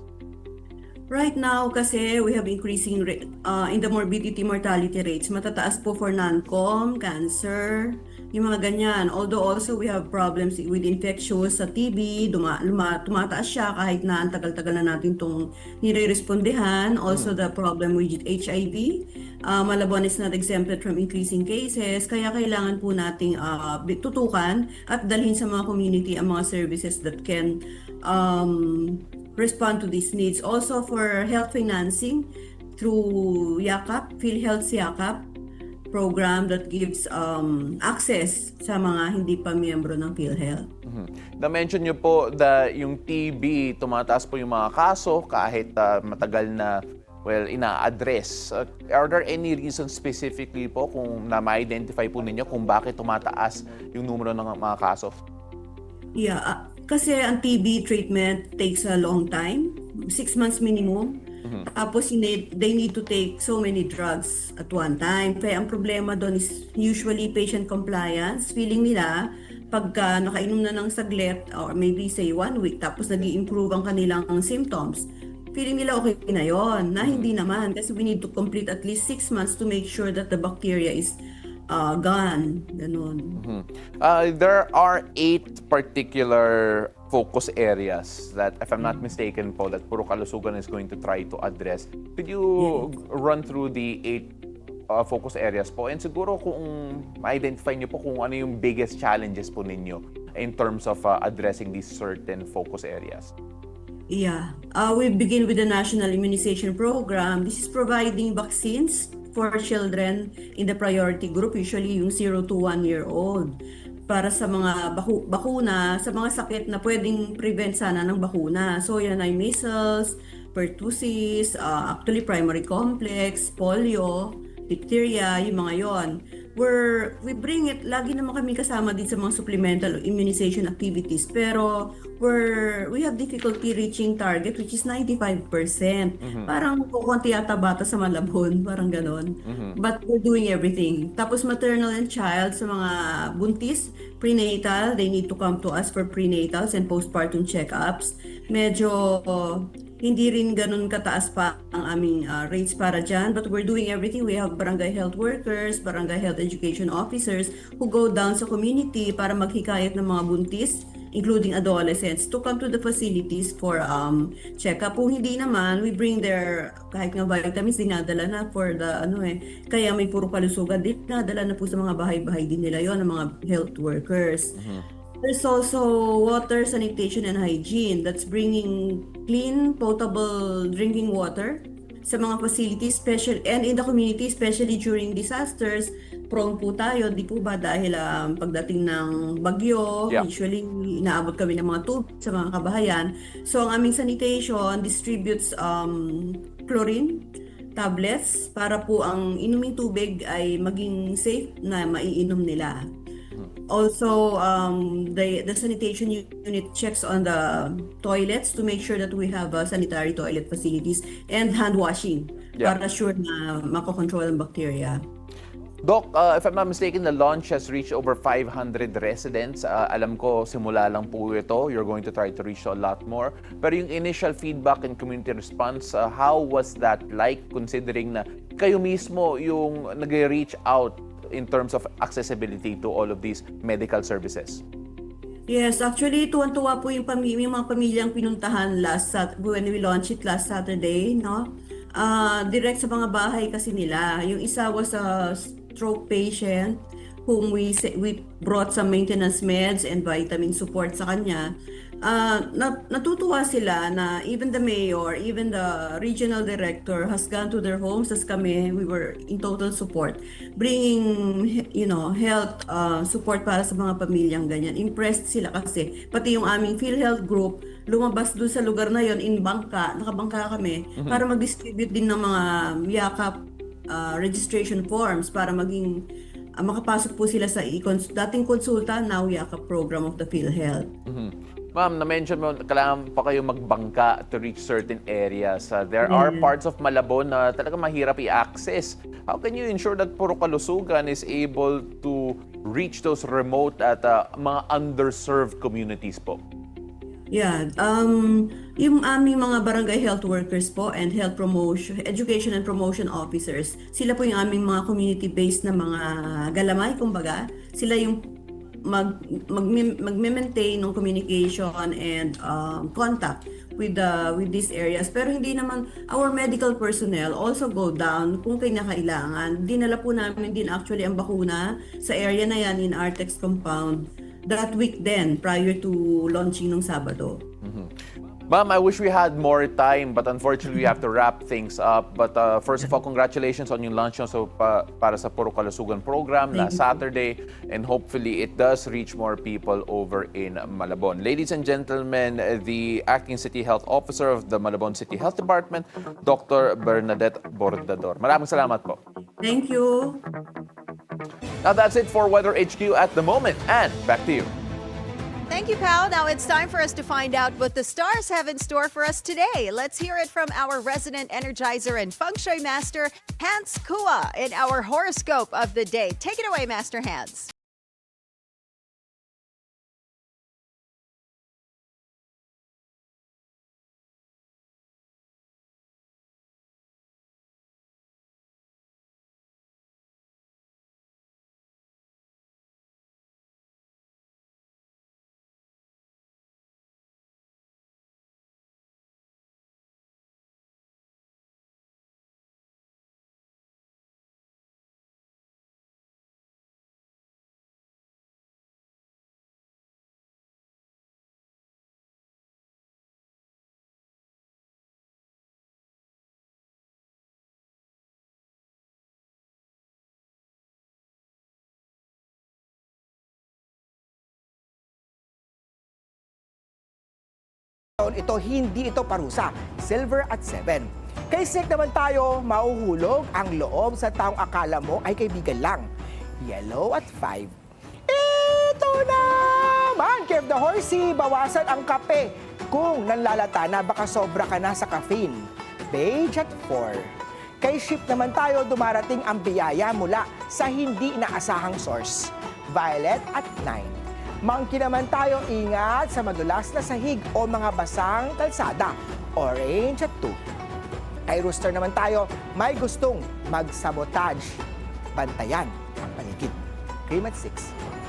Right now, kasi we have increasing in the morbidity mortality rates. Matataas po for non-com, cancer, yung mga ganyan. Although also we have problems with infectious sa TB, tumataas siya kahit na ang tagal-tagal na natin itong nire-respondehan. Also the problem with HIV. Malabon is not exempted from increasing cases. Kaya kailangan po nating tutukan at dalhin sa mga community ang mga services that can respond to these needs. Also for health financing through YAKAP, PhilHealth YAKAP program that gives access sa mga hindi pa miyembro ng PhilHealth. Na-mention nyo po na yung TB, tumataas po yung mga kaso kahit matagal na ina-address. Are there any reasons specifically po kung na-identify po ninyo kung bakit tumataas yung numero ng mga kaso? Yeah, kasi ang TB treatment takes a long time, 6 months minimum. Tapos they need to take so many drugs at one time. Kaya ang problema doon is usually patient compliance. Feeling nila, pagka nakainom na ng saglit, or maybe say 1 week, tapos nag-i-improve ang kanilang symptoms, feeling nila okay na yon, na hindi naman. Kasi we need to complete at least 6 months to make sure that the bacteria is gone. Ganun. There are 8 particular focus areas that, if I'm not mistaken po, that Puro Kalusugan is going to try to address. Could you run through the 8 focus areas po? And siguro kung ma-identify niyo po kung ano yung biggest challenges po ninyo in terms of addressing these certain focus areas. Yeah. We begin with the National Immunization Program. This is providing vaccines for children in the priority group, usually yung 0 to 1 year old. Para sa mga bakuna, sa mga sakit na pwedeng prevent sana ng bakuna. So yan ay measles, pertussis, actually primary complex, polio, diphtheria, yung mga yon. We bring it, lagi naman kami kasama din sa mga supplemental immunization activities, pero we have difficulty reaching target, which is 95%. Parang kukunti yata bata sa Malabon, parang ganon. But we're doing everything. Tapos maternal and child, sa mga buntis, prenatal, they need to come to us for prenatals and postpartum checkups. Medyo hindi rin ganun kataas pa ang aming rates para dyan, but we're doing everything. We have barangay health workers, barangay health education officers who go down sa community para maghikayat ng mga buntis, including adolescents, to come to the facilities for check-up. Kung hindi naman, we bring their, kahit nga vitamins, dinadala na for the, kaya may Puro Kalusugan, dinadala na po sa mga bahay-bahay din nila yon ng mga health workers. There's also water, sanitation, and hygiene that's bringing clean, potable drinking water sa mga facilities, and in the community, especially during disasters. Prone po tayo, di po ba, dahil pagdating ng bagyo, usually inaabot kami ng mga tubig sa mga kabahayan. So ang aming sanitation distributes chlorine tablets para po ang inuming tubig ay maging safe na maiinom nila. Also, the sanitation unit checks on the toilets to make sure that we have sanitary toilet facilities and hand washing para sure na makokontrol ang bacteria. Doc, if I'm not mistaken, the launch has reached over 500 residents. Alam ko, simula lang po ito. You're going to try to reach a lot more. Pero yung initial feedback and community response, how was that like, considering na kayo mismo yung nag-reach out in terms of accessibility to all of these medical services? Yes, actually, tuwan-tuwa po yung mga pamilyang pinuntahan when we launched it last Saturday, no? Direct sa mga bahay kasi nila. Yung isa was a stroke patient whom we brought some maintenance meds and vitamin support sa kanya. Natutuwa sila na even the mayor, even the regional director has gone to their homes, as kami, we were in total support, bringing, health support para sa mga pamilyang ganyan. Impressed sila kasi, pati yung aming PhilHealth group, lumabas doon sa lugar na yon in nakabangka kami, para mag-distribute din ng mga yakap registration forms para maging makapasok po sila sa dating konsulta, now yakap program of the PhilHealth. Ma'am, na-mention mo, kailangan pa kayo magbangka to reach certain areas. There are parts of Malabon na talaga mahirap i-access. How can you ensure that Puro Kalusugan is able to reach those remote at mga underserved communities po? Yeah, yung aming mga barangay health workers po and health promotion, education and promotion officers, sila po yung aming mga community-based na mga galamay, kumbaga. Sila yung mag-maintain ng communication and contact with these areas. Pero hindi naman, our medical personnel also go down kung kailangan. Dinala po namin din actually ang bakuna sa area na yan in Artex compound that week then, prior to launching ng Sabado. Ma'am, I wish we had more time, but unfortunately we have to wrap things up. But first of all, congratulations on yung launch nyo para sa Puro Kalusugan program last Saturday, and hopefully it does reach more people over in Malabon. Ladies and gentlemen, the Acting City Health Officer of the Malabon City Health Department, Dr. Bernadette Bordador. Maraming salamat po. Thank you. Now that's it for Weather HQ at the moment, and back to you. Thank you, Pao. Now it's time for us to find out what the stars have in store for us today. Let's hear it from our resident energizer and feng shui master, Hans Kua, in our horoscope of the day. Take it away, Master Hans. Hindi ito parusa. Silver at 7. Kay Snake naman tayo, mauhulog ang loob sa taong akala mo ay kaibigan lang. Yellow at 5. Ito naman! Kev the Horsey, bawasan ang kape. Kung nanlalata na, baka sobra ka na sa caffeine. Beige at 4. Kay Ship naman tayo, dumarating ang biyaya mula sa hindi inaasahang source. Violet at 9. Monkey naman tayo, ingat sa madulas na sahig o mga basang kalsada. Orange at 2. Kay Rooster naman tayo, may gustong mag-sabotage. Bantayan ang paligid. Cream at 6.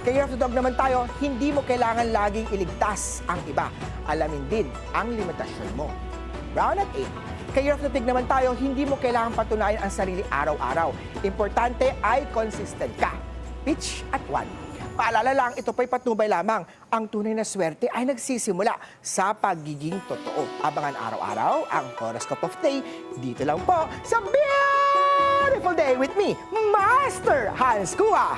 Kay Year of the Dog naman tayo, hindi mo kailangan laging iligtas ang iba. Alamin din ang limitasyon mo. Brown at 8. Kay Year of the Pig naman tayo, hindi mo kailangan patunayan ang sarili araw-araw. Importante ay consistent ka. Peach at 1. Paalala lang, ito pa'y patnubay lamang. Ang tunay na swerte ay nagsisimula sa pagiging totoo. Abangan araw-araw ang horoscope of day dito lang po sa Beautiful Day with me, Master Hans Kua.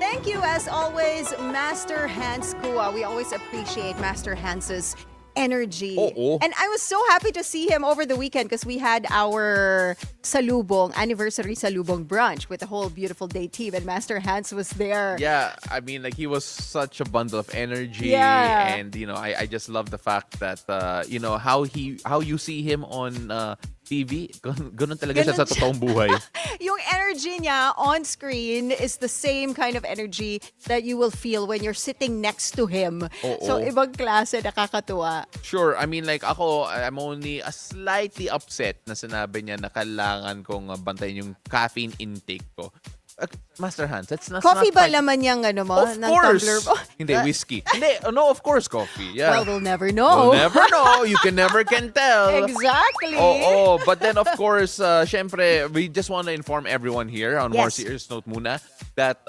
Thank you, as always, Master Hans Kua. We always appreciate Master Hans's energy. And I was so happy to see him over the weekend because we had our salubong, anniversary salubong brunch with the whole Beautiful Day team, and Master Hans was there. Yeah, I mean, like, he was such a bundle of energy. Yeah. And, I just love the fact that, how you see him on TV, ganun talaga siya sa totoong buhay. Yung energy niya on screen is the same kind of energy that you will feel when you're sitting next to him. So, ibang klase, nakakatuwa. Sure, I mean, like, ako, I'm only slightly upset na sinabi niya na kailangan kong bantayan yung caffeine intake ko. Master Hans, that's not Coffee ba fine. laman niyang mo? Of ng course! tumbler mo? Hindi, whiskey. Hindi, no, of course, coffee. Yeah. Well, we'll never know. We'll never know. You can never can tell. Exactly. But then, of course, syempre, we just want to inform everyone here on more serious note muna that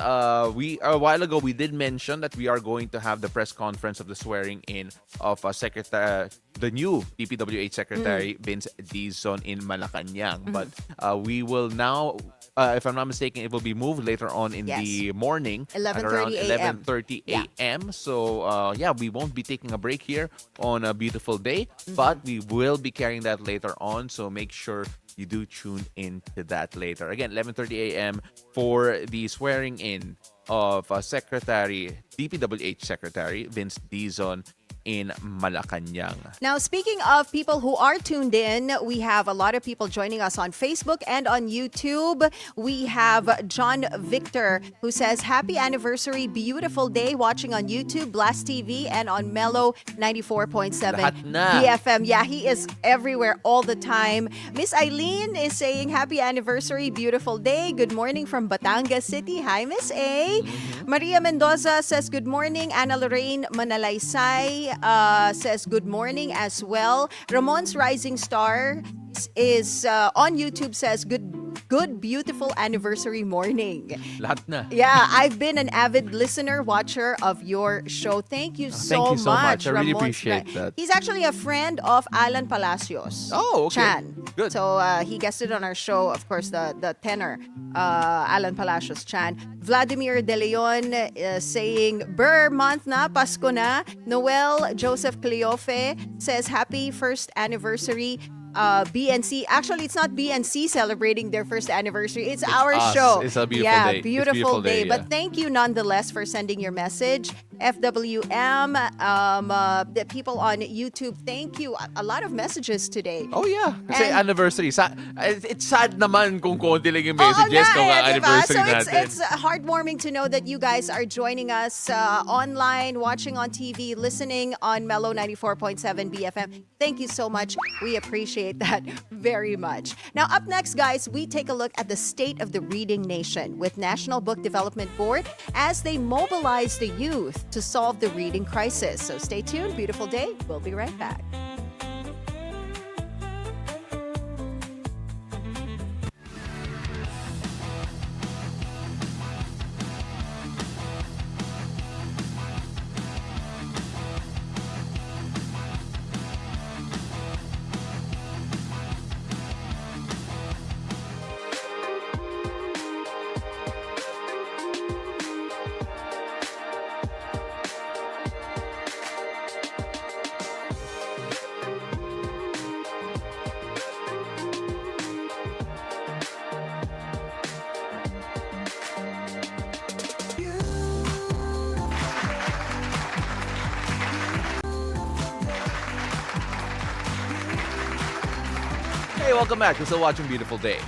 we a while ago we did mention that we are going to have the press conference of the swearing in of the new DPWH Secretary Vince Dizon in Malacanang. But we will now, if I'm not mistaken, it will be moved later on in the morning at around 11:30 a.m. So we won't be taking a break here on a beautiful day, but we will be carrying that later on. So make sure you do tune in to that later. Again, 11:30 a.m. for the swearing in of DPWH Secretary Vince Dizon in Malacanang. Now, speaking of people who are tuned in, we have a lot of people joining us on Facebook and on YouTube. We have John Victor who says, happy anniversary, beautiful day, watching on YouTube, Blast TV, and on Mellow 94.7 Lahat na. BFM. Yeah, he is everywhere all the time. Miss Eileen is saying, happy anniversary, beautiful day. Good morning from Batangas City. Hi, Miss A. Maria Mendoza says, good morning. Ana Lorraine Manalaysay says good morning as well. Ramon's Rising Star is on YouTube says good beautiful anniversary morning. Lahat na. Yeah, I've been an avid listener, watcher of your show. Thank you so Thank you so much. I really Ramon's appreciate that. He's actually a friend of Alan Palacios. Oh, okay. Chan. Good. So he guested on our show, of course, the tenor, Alan Palacios Chan. Vladimir De Leon saying, Burr month na, Pasko na. Noel Joseph Cleofe says, happy first anniversary. BNC. Actually, it's not BNC celebrating their first anniversary. It's our us. show. It's a beautiful yeah, day. It's Beautiful day. yeah. But thank you nonetheless for sending your message. FWM, the people on YouTube. Thank you. A lot of messages today. Oh yeah, kasi And- anniversary. It's sad naman kung konti lang yung Oo messages nga kung diba? anniversary So natin. it's heartwarming to know that you guys are joining us online, watching on TV, listening on Mellow 94.7 BFM. Thank you so much. We appreciate that very much. Now, up next, guys, we take a look at the state of the reading nation with National Book Development Board as they mobilize the youth to solve the reading crisis. So stay tuned. Beautiful day. We'll be right back. Hey, welcome back. You're still watching Beautiful Day.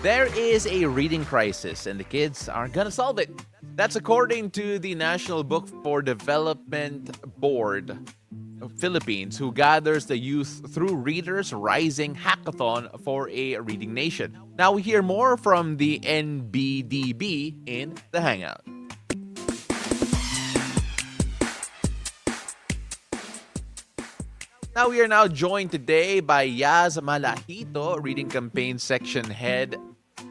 There is a reading crisis, and the kids are gonna solve it. That's according to the National Book for Development Board of Philippines, who gathers the youth through Readers Rising Hackathon for a Reading Nation. Now we hear more from the NBDB in the Hangout. Now we are now joined today by Yazhmin Malajito, Reading Campaign Section Head,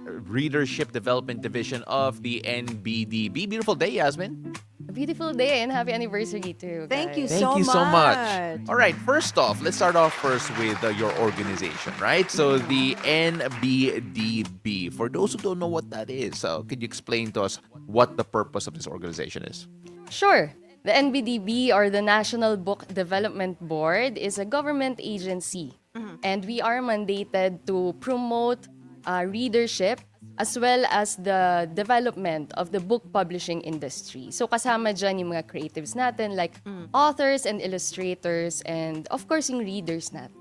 Readership Development Division of the NBDB. Beautiful day, Yazmin. A beautiful day and happy anniversary to you guys. Thank you Thank so you much. so much. All right, first off, let's start off first with your organization, right? So the NBDB, for those who don't know what that is, could you explain to us what the purpose of this organization is? Sure. The NBDB, or the National Book Development Board, is a government agency. And we are mandated to promote readership as well as the development of the book publishing industry. So kasama dyan yung mga creatives natin like authors and illustrators and of course yung readers natin.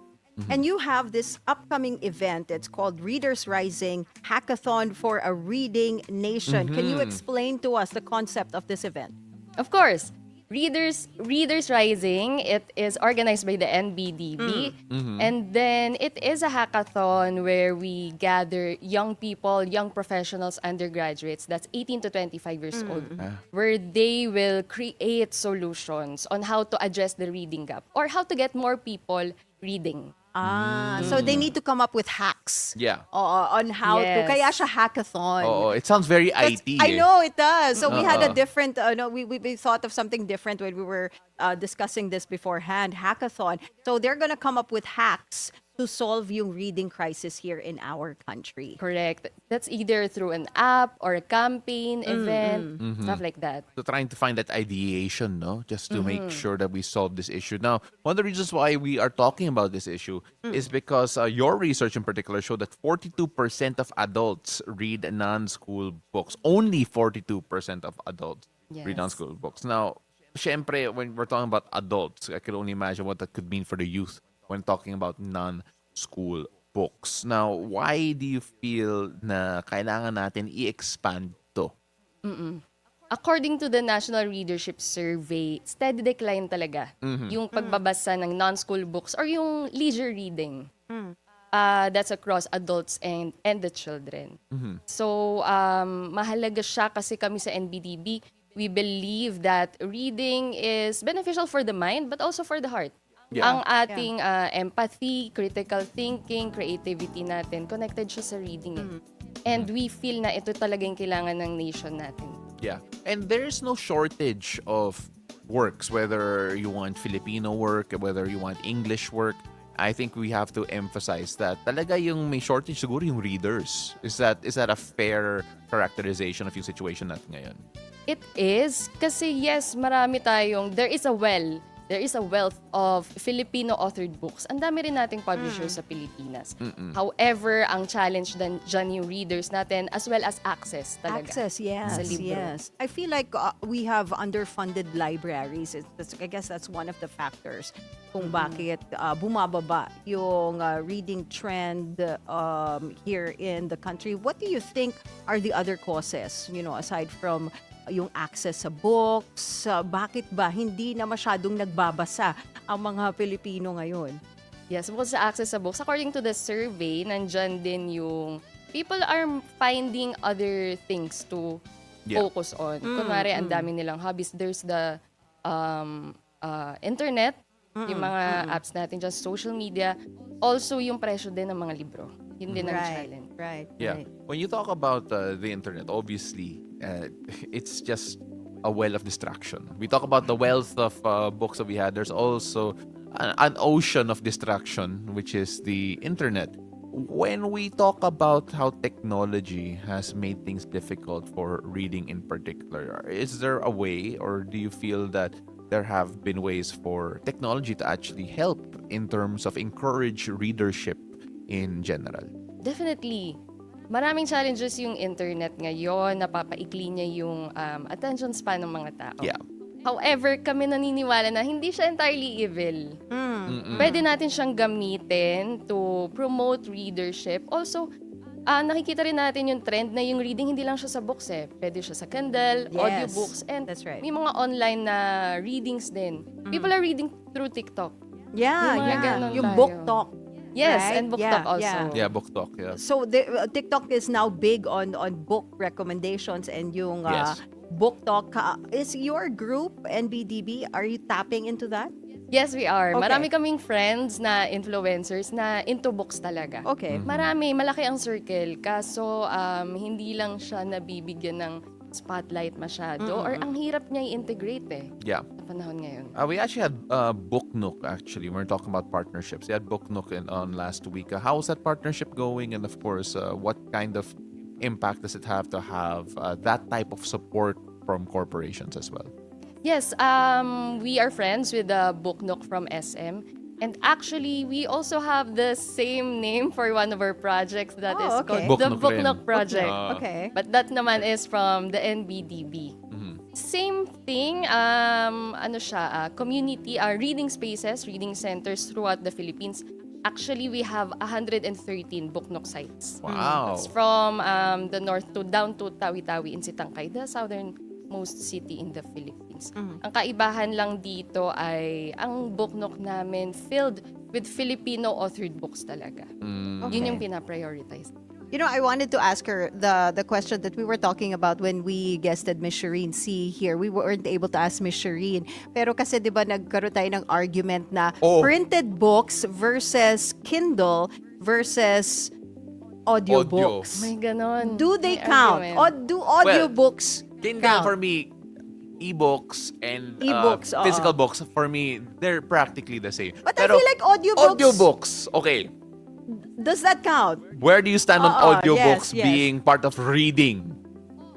And you have this upcoming event. It's called Readers Rising Hackathon for a Reading Nation. Can you explain to us the concept of this event? Of course, Readers Rising, it is organized by the NBDB. And then it is a hackathon where we gather young people, young professionals, undergraduates, that's 18 to 25 years old, where they will create solutions on how to address the reading gap or how to get more people reading. So they need to come up with hacks. Yeah. On how to. Yes. Kaya siya hackathon. Oh, it sounds very That's- IT. I know it does. So we had a Uh-uh. different, we thought of something different when we were discussing this beforehand, hackathon. So they're gonna come up with hacks to solve yung reading crisis here in our country. Correct. That's either through an app or a campaign, event, stuff like that. So trying to find that ideation, no? Just to make sure that we solve this issue. Now, one of the reasons why we are talking about this issue is because your research in particular showed that 42% of adults read non-school books. Only 42% of adults read Yes. non-school books. Now, syempre, when we're talking about adults, I can only imagine what that could mean for the youth when talking about non-school books. Now, why do you feel na kailangan natin i-expand to? According to the National Readership Survey, steady decline talaga yung pagbabasa ng non-school books or yung leisure reading. That's across adults and the children. So, mahalaga siya kasi kami sa NBDB, we believe that reading is beneficial for the mind but also for the heart. Yeah. Ang ating empathy, critical thinking, creativity natin, connected siya sa reading. And we feel na ito talaga yung kailangan ng nation natin. Yeah. And there's no shortage of works, whether you want Filipino work, whether you want English work. I think we have to emphasize that talaga yung may shortage siguro yung readers. Is that a fair characterization of yung situation natin ngayon? It is kasi yes, marami tayong, there is a well there is a wealth of Filipino-authored books. Ang dami rin nating publishers sa Pilipinas. However, ang challenge dyan yung readers natin as well as access talaga. Access, yes, Sa libro. yes. I feel like we have underfunded libraries. I guess that's one of the factors kung bakit bumababa yung reading trend here in the country. What do you think are the other causes, aside from yung access sa books? Bakit ba hindi na masyadong nagbabasa ang mga Pilipino ngayon? Yes, bukod sa access sa books, according to the survey, nandyan din yung people are finding other things to focus on. Kunwari, ang dami nilang hobbies. There's the internet, yung mga apps natin dyan, social media. Also, yung presyo din ng mga libro. Yun din ang challenge. Right. Yeah. When you talk about the internet, obviously, it's just a well of distraction. We talk about the wealth of books that we had. There's also an ocean of distraction, which is the internet. When we talk about how technology has made things difficult for reading in particular, is there a way, or do you feel that there have been ways for technology to actually help in terms of encourage readership in general? Definitely. Maraming challenges yung internet ngayon. Napapaikli niya yung attention span ng mga tao. Yeah. However, kami naniniwala na hindi siya entirely evil. Pwede natin siyang gamitin to promote readership. Also, nakikita rin natin yung trend na yung reading hindi lang siya sa books eh. Pwede siya sa Kindle, Yes, audiobooks, and that's right. may mga online na readings din. People are reading through TikTok. Yeah, Yung mga yeah. ganon Yung tayo. book talk. Yes, Right? and book Yeah, talk also. yeah. Yeah, book talk. Yeah. So TikTok is now big on book recommendations and yung Yes. book talk. Is your group NBDB, are you tapping into that? Yes, we are. Okay. Marami kaming friends na influencers na into books talaga. Okay. Marami, malaki ang circle. Kaso, hindi lang siya nabibigyan ng spotlight masyado or ang hirap niya i-integrate Yeah. sa panahon ngayon. We actually had Book Nook, actually. We're talking about partnerships. We had Book Nook on last week. How's that partnership going? And of course, what kind of impact does it have to have that type of support from corporations as well? Yes, we are friends with the Book Nook from SM. And actually, we also have the same name for one of our projects that is okay. called the Book Nook Book rin. Nook Project. Okay. But that naman is from the NBDB. Same thing, community, reading spaces, reading centers throughout the Philippines. Actually, we have 113 Book Nook sites. Wow. It's from the north to down to Tawi-Tawi in Sitangkay, the southernmost city in the Philippines. Ang kaibahan lang dito ay ang Book Nook namin filled with Filipino-authored books talaga. Yun yung pina-prioritize. I wanted to ask her the question that we were talking about when we guested Miss Shireen C here. We weren't able to ask Miss Shireen. Pero kasi 'di ba nagkaroon tayo ng argument na printed books versus Kindle versus audiobooks. May ganon. Do they May count? argument. Or do audiobooks Kindle count? for me, e-books and E-books, oo. physical books, for me, they're practically the same. But I feel like audiobooks, okay. does that count? Where do you stand on Oo, audiobooks yes. being part of reading?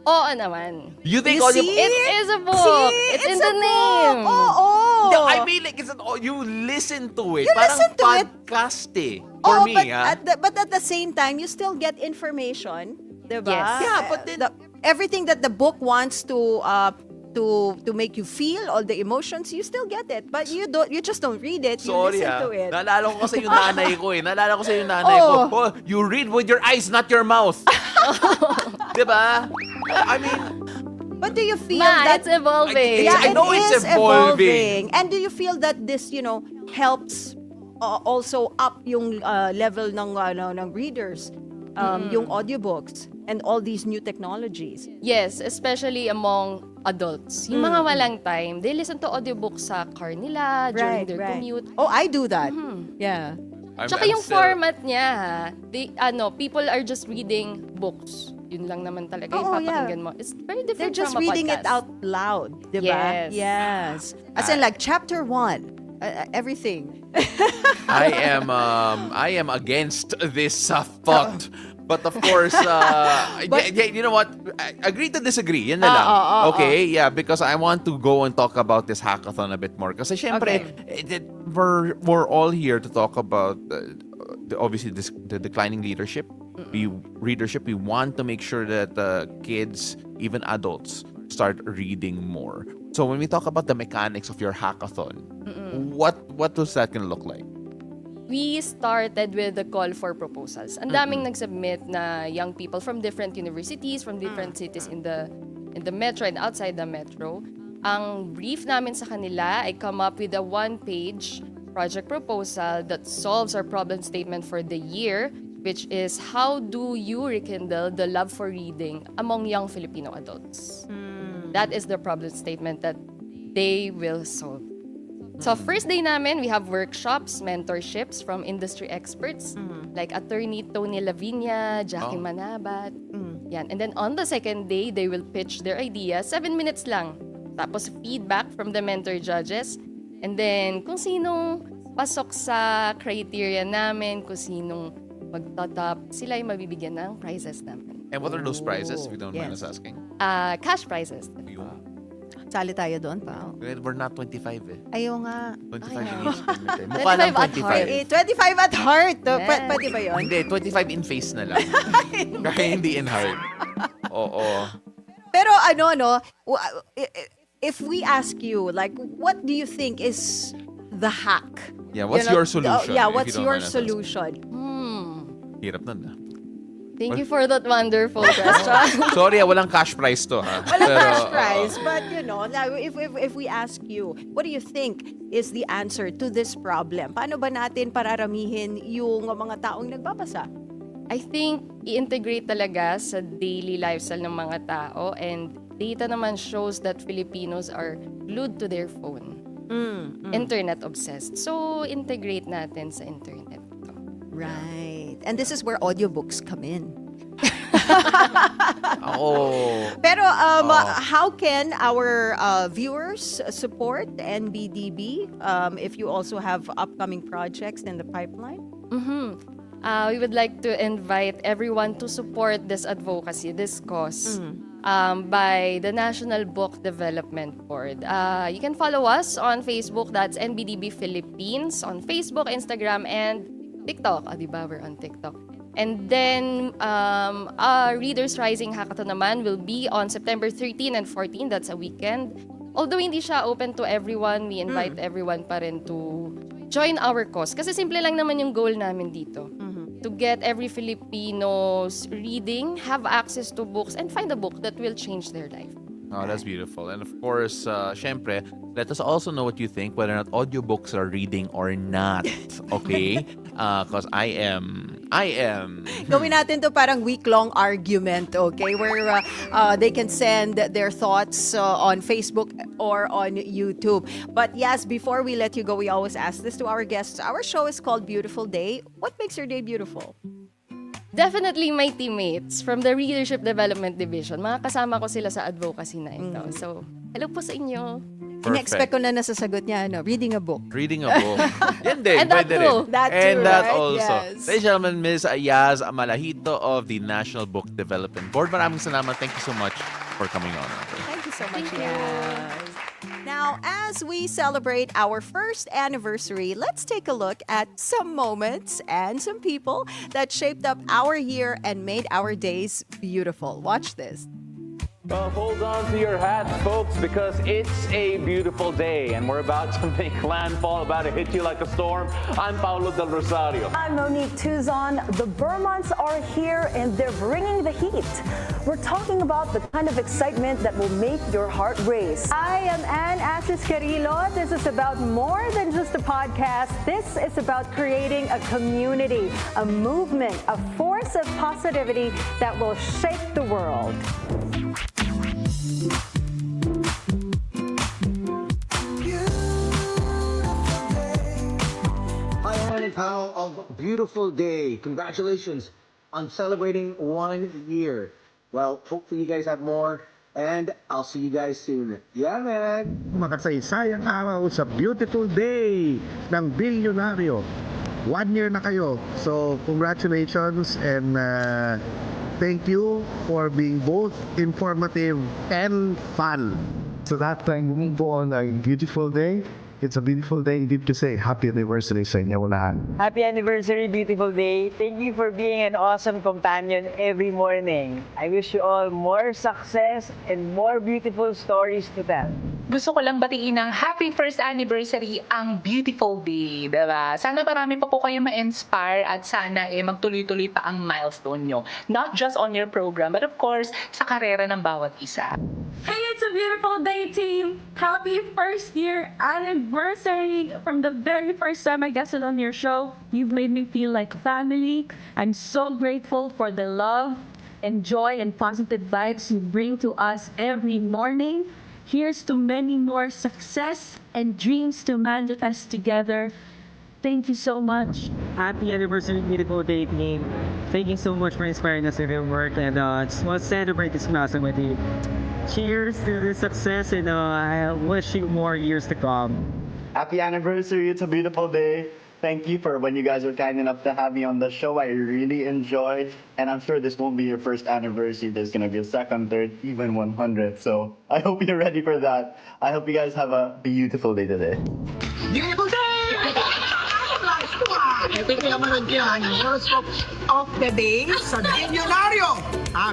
Oo naman. You think You audio... see? It is a book. See? It's in a the name. book. Oo. No, I mean, like, it's an, you listen to it. You Parang listen to it. podcast eh. For me, but at the same time, you still get information, diba? Yes. Yeah, but then- everything that the book wants to make you feel, all the emotions, you still get it. But you just don't read it. You Sorry listen to it. Naalala ko kasi yung nanay ko eh. Naalala ko sa yung nanay ko. Oh, you read with your eyes, not your mouth. Diba? I mean, But do you feel Ma, that it's evolving. Yeah, I know it it's is evolving. And do you feel that this, helps also up yung level ng readers, yung audiobooks and all these new technologies? Yes, especially among adults. Yung mga walang time, they listen to audiobooks sa car nila, during their commute. Oh, I do that. Yeah. Tsaka yung format niya, people are just reading books. Yun lang naman talaga yung papakinggan mo. It's very different They're just from a reading it podcast. out loud, diba? Yes. Yes. As in like chapter 1, everything. I am against this thought. But of course, you know what? Agree to disagree. Yan na lang. Okay, yeah, because I want to go and talk about this hackathon a bit more. Kasi syempre, we're all here to talk about obviously the declining leadership. We want to make sure that kids, even adults, start reading more. So when we talk about the mechanics of your hackathon, what was that gonna look like? We started with the call for proposals. Ang daming nag-submit na young people from different universities, from different cities in the metro and outside the metro. Ang brief namin sa kanila ay come up with a one-page project proposal that solves our problem statement for the year, which is how do you rekindle the love for reading among young Filipino adults? That is the problem statement that they will solve. So first day namin, we have workshops, mentorships from industry experts like attorney Tony Lavinia, Jackie Manabat. Yan. And then on the second day, they will pitch their idea, 7 minutes lang. Tapos feedback from the mentor judges. And then kung sinong pasok sa criteria namin, kung sinong magtatop, sila yung mabibigyan ng prizes namin. And what are those prizes, if you don't mind us asking? Cash prizes. Sali tayo doon, Pao. We're not 25 eh. Ayaw nga. 25 yung age limit eh. Mukha lang 25 at 25. 25 at heart. Yes. Pwede ba yun? Hindi, 25 in face na lang. Kaya hindi in heart. Oo. Pero if we ask you, like, what do you think is the hack? Yeah, what's your solution? Yeah, if what's you don't your mind us asking? solution? Hirap nun ah. Thank you for that wonderful question. Sorry, walang cash prize to ha. Walang cash prize, but now, if we ask you, what do you think is the answer to this problem? Paano ba natin pararamihin yung mga taong nagbabasa? I think i-integrate talaga sa daily lifestyle ng mga tao, and data naman shows that Filipinos are glued to their phone. Internet obsessed. So integrate natin sa internet. Right. And this is where audiobooks come in. Pero how can our viewers support NBDB if you also have upcoming projects in the pipeline? We would like to invite everyone to support this advocacy, this cause, by the National Book Development Board. You can follow us on Facebook. That's NBDB Philippines on Facebook, Instagram, and TikTok. Diba? We're on TikTok. And then, our Readers Rising Hackathon naman will be on September 13 and 14. That's a weekend. Although hindi siya open to everyone, we invite everyone pa rin to join our cause. Kasi simple lang naman yung goal namin dito. To get every Filipino's reading, have access to books, and find a book that will change their life. Oh, that's beautiful. And of course, syempre, let us also know what you think, whether or not audiobooks are reading or not. Okay? Because I am. Gawin natin to parang week-long argument, okay? Where they can send their thoughts on Facebook or on YouTube. But yes, before we let you go, we always ask this to our guests. Our show is called Beautiful Day. What makes your day beautiful? Definitely my teammates from the Readership Development Division. Mga kasama ko sila sa advocacy na ito. So, hello po sa inyo. In-expect ko na nasasagot niya, reading a book. Reading a book. Yan din. And that pwede too. rin. That And too, that right? also. Yes. Ladies and gentlemen, Ms. Yazhmin Malajito of the National Book Development Board. Maraming salamat. Thank you so much for coming on. Thank you so much, Yaz. Now, as we celebrate our first anniversary, let's take a look at some moments and some people that shaped up our year and made our days beautiful. Watch this. Well, hold on to your hats, folks, because it's a beautiful day, and we're about to make landfall, about to hit you like a storm. I'm Paolo del Rosario. I'm Monique Tuzon. The Burmonts are here, and they're bringing the heat. We're talking about the kind of excitement that will make your heart race. I am Asis-Carilo. This is about more than just a podcast. This is about creating a community, a movement, a force of positivity that will shake the world. Hi, I'm Paolo of Beautiful Day. Congratulations on celebrating 1 year. Well, hopefully you guys have more, and I'll see you guys soon. Yeah, man! Makasaysayang araw sa Beautiful Day ng Bilyonaryo. 1 year na kayo. So, congratulations and thank you for being both informative and fun. So that time, we go on a beautiful day. It's a beautiful day. Indeed to say, happy anniversary sa inyo lahat. Happy anniversary, beautiful day. Thank you for being an awesome companion every morning. I wish you all more success and more beautiful stories to tell. Gusto ko lang batiin ng happy first anniversary ang beautiful day, diba? Sana marami pa po kayo ma-inspire at sana magtuloy-tuloy pa ang milestone nyo. Not just on your program, but of course, sa karera ng bawat isa. Hey, it's a beautiful day, team. Happy first year anniversary. From the very first time I guested on your show, you've made me feel like family. I'm so grateful for the love and joy and positive vibes you bring to us every morning. Here's to many more success and dreams to manifest together. Thank you so much. Happy anniversary, beautiful day, team. Thank you so much for inspiring us in your work, and just want to celebrate this milestone with you. Cheers to the success, and I wish you more years to come. Happy anniversary. It's a beautiful day. Thank you for when you guys were kind enough to have me on the show. I really enjoyed, and I'm sure this won't be your first anniversary. There's gonna be a second, third, even 100. So I hope you're ready for that. I hope you guys have a beautiful day today. Beautiful day! Ito yung naman ang horoscopes of the day sa Bilyonaryo.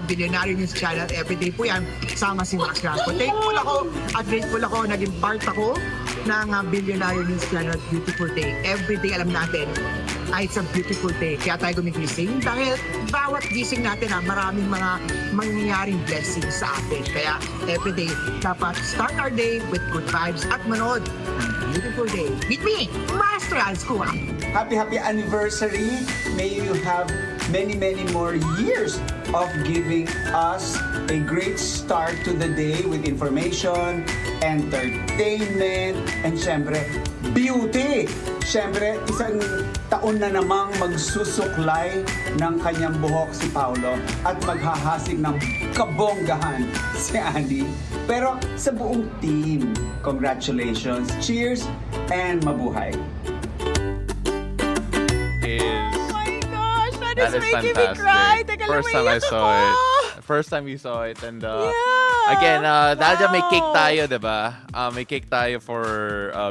Bilyonaryo News Channel. Everyday po yan. Sama si Max Gaspo. Thankful ako at grateful ako. Naging part ako ng Bilyonaryo News Channel. Beautiful day. Everyday alam natin it's a beautiful day. Kaya tayo gumigising dahil bawat gising natin maraming mga mangyayaring blessings sa atin. Kaya everyday dapat start our day with good vibes at manood ng beautiful day. With me, Master Alsco. Happy anniversary. May you have many more years of giving us a great start to the day with information, entertainment, and syempre, beauty. Syempre, isang taon na namang magsusuklay ng kanyang buhok si Paolo at maghahasik ng kabonggahan si Andy. Pero sa buong team, congratulations, cheers, and mabuhay. That is making fantastic. me cry. Teka lang, First time I maiyak saw ako. it. First time you saw it. And again, dahil dyan may cake tayo, diba? May cake tayo for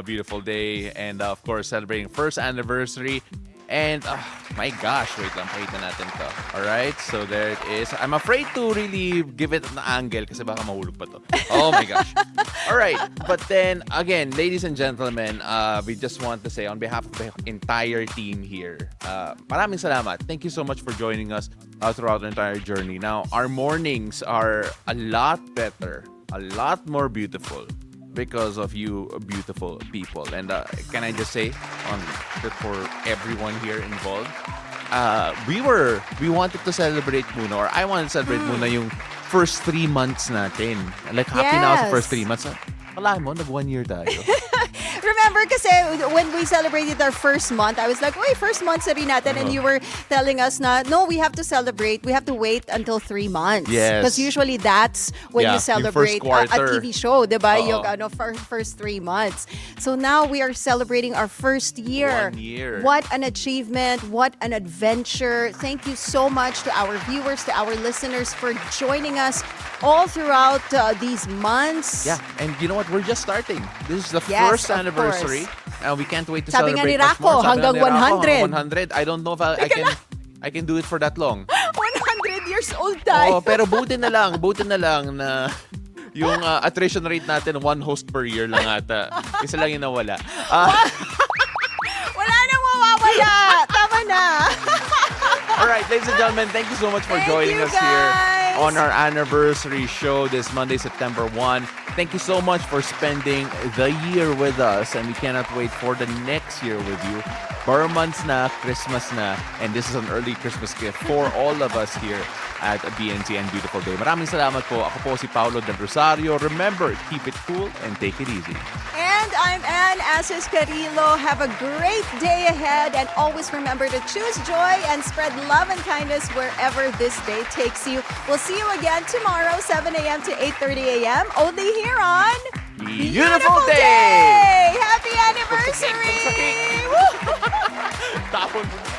beautiful day. And of course, celebrating first anniversary. And my gosh, wait lang, pakita natin to. Alright, so there it is. I'm afraid to really give it an angle kasi baka mahulog pa to. Oh my gosh. Alright, but then again, ladies and gentlemen, we just want to say on behalf of the entire team here, maraming salamat. Thank you so much for joining us throughout the entire journey. Now, our mornings are a lot better, a lot more beautiful because of you beautiful people. And can I just say for everyone here involved, we wanted to celebrate muna, or I wanted to celebrate muna yung first 3 months natin. Like happy na ako sa first 3 months. Wala mo, nag 1 year tayo. Remember kasi when we celebrated our first month, I was like, "Oy, first month sa rin natin." And you were telling us na, no, we have to celebrate. We have to wait until 3 months. Yes. Because usually that's when you celebrate a TV show, diba? Yung first 3 months. So now we are celebrating our first year. 1 year. What an achievement. What an adventure. Thank you so much to our viewers, to our listeners for joining us all throughout these months. Yeah, and you know what? We're just starting. This is the Yes, first of anniversary. And we can't wait to Sabi nga celebrate ni much Rako, more. Sabi hanggang nga ni Rako, 100. hanggang 100. I don't know if I can do it for that long. 100 years old tayo. Oh, pero buti na lang na yung attrition rate natin, 1 host per year lang ata. Isa lang yung nawala. Wala nang mawawala. Tama na. All right, ladies and gentlemen, thank you so much for joining us here on our anniversary show this Monday, September 1. Thank you so much for spending the year with us, and we cannot wait for the next year with you. Months na, Christmas na, and this is an early Christmas gift for all of us here at BNT and Beautiful Day. Maraming salamat po. Ako po si Paolo del Rosario. Remember, keep it cool and take it easy. And I'm Asis-Carilo. Have a great day ahead, and always remember to choose joy and spread love and kindness wherever this day takes you. We'll see you again tomorrow, 7 a.m. to 8:30 a.m. only here on Beautiful Day! Happy anniversary! Tapon.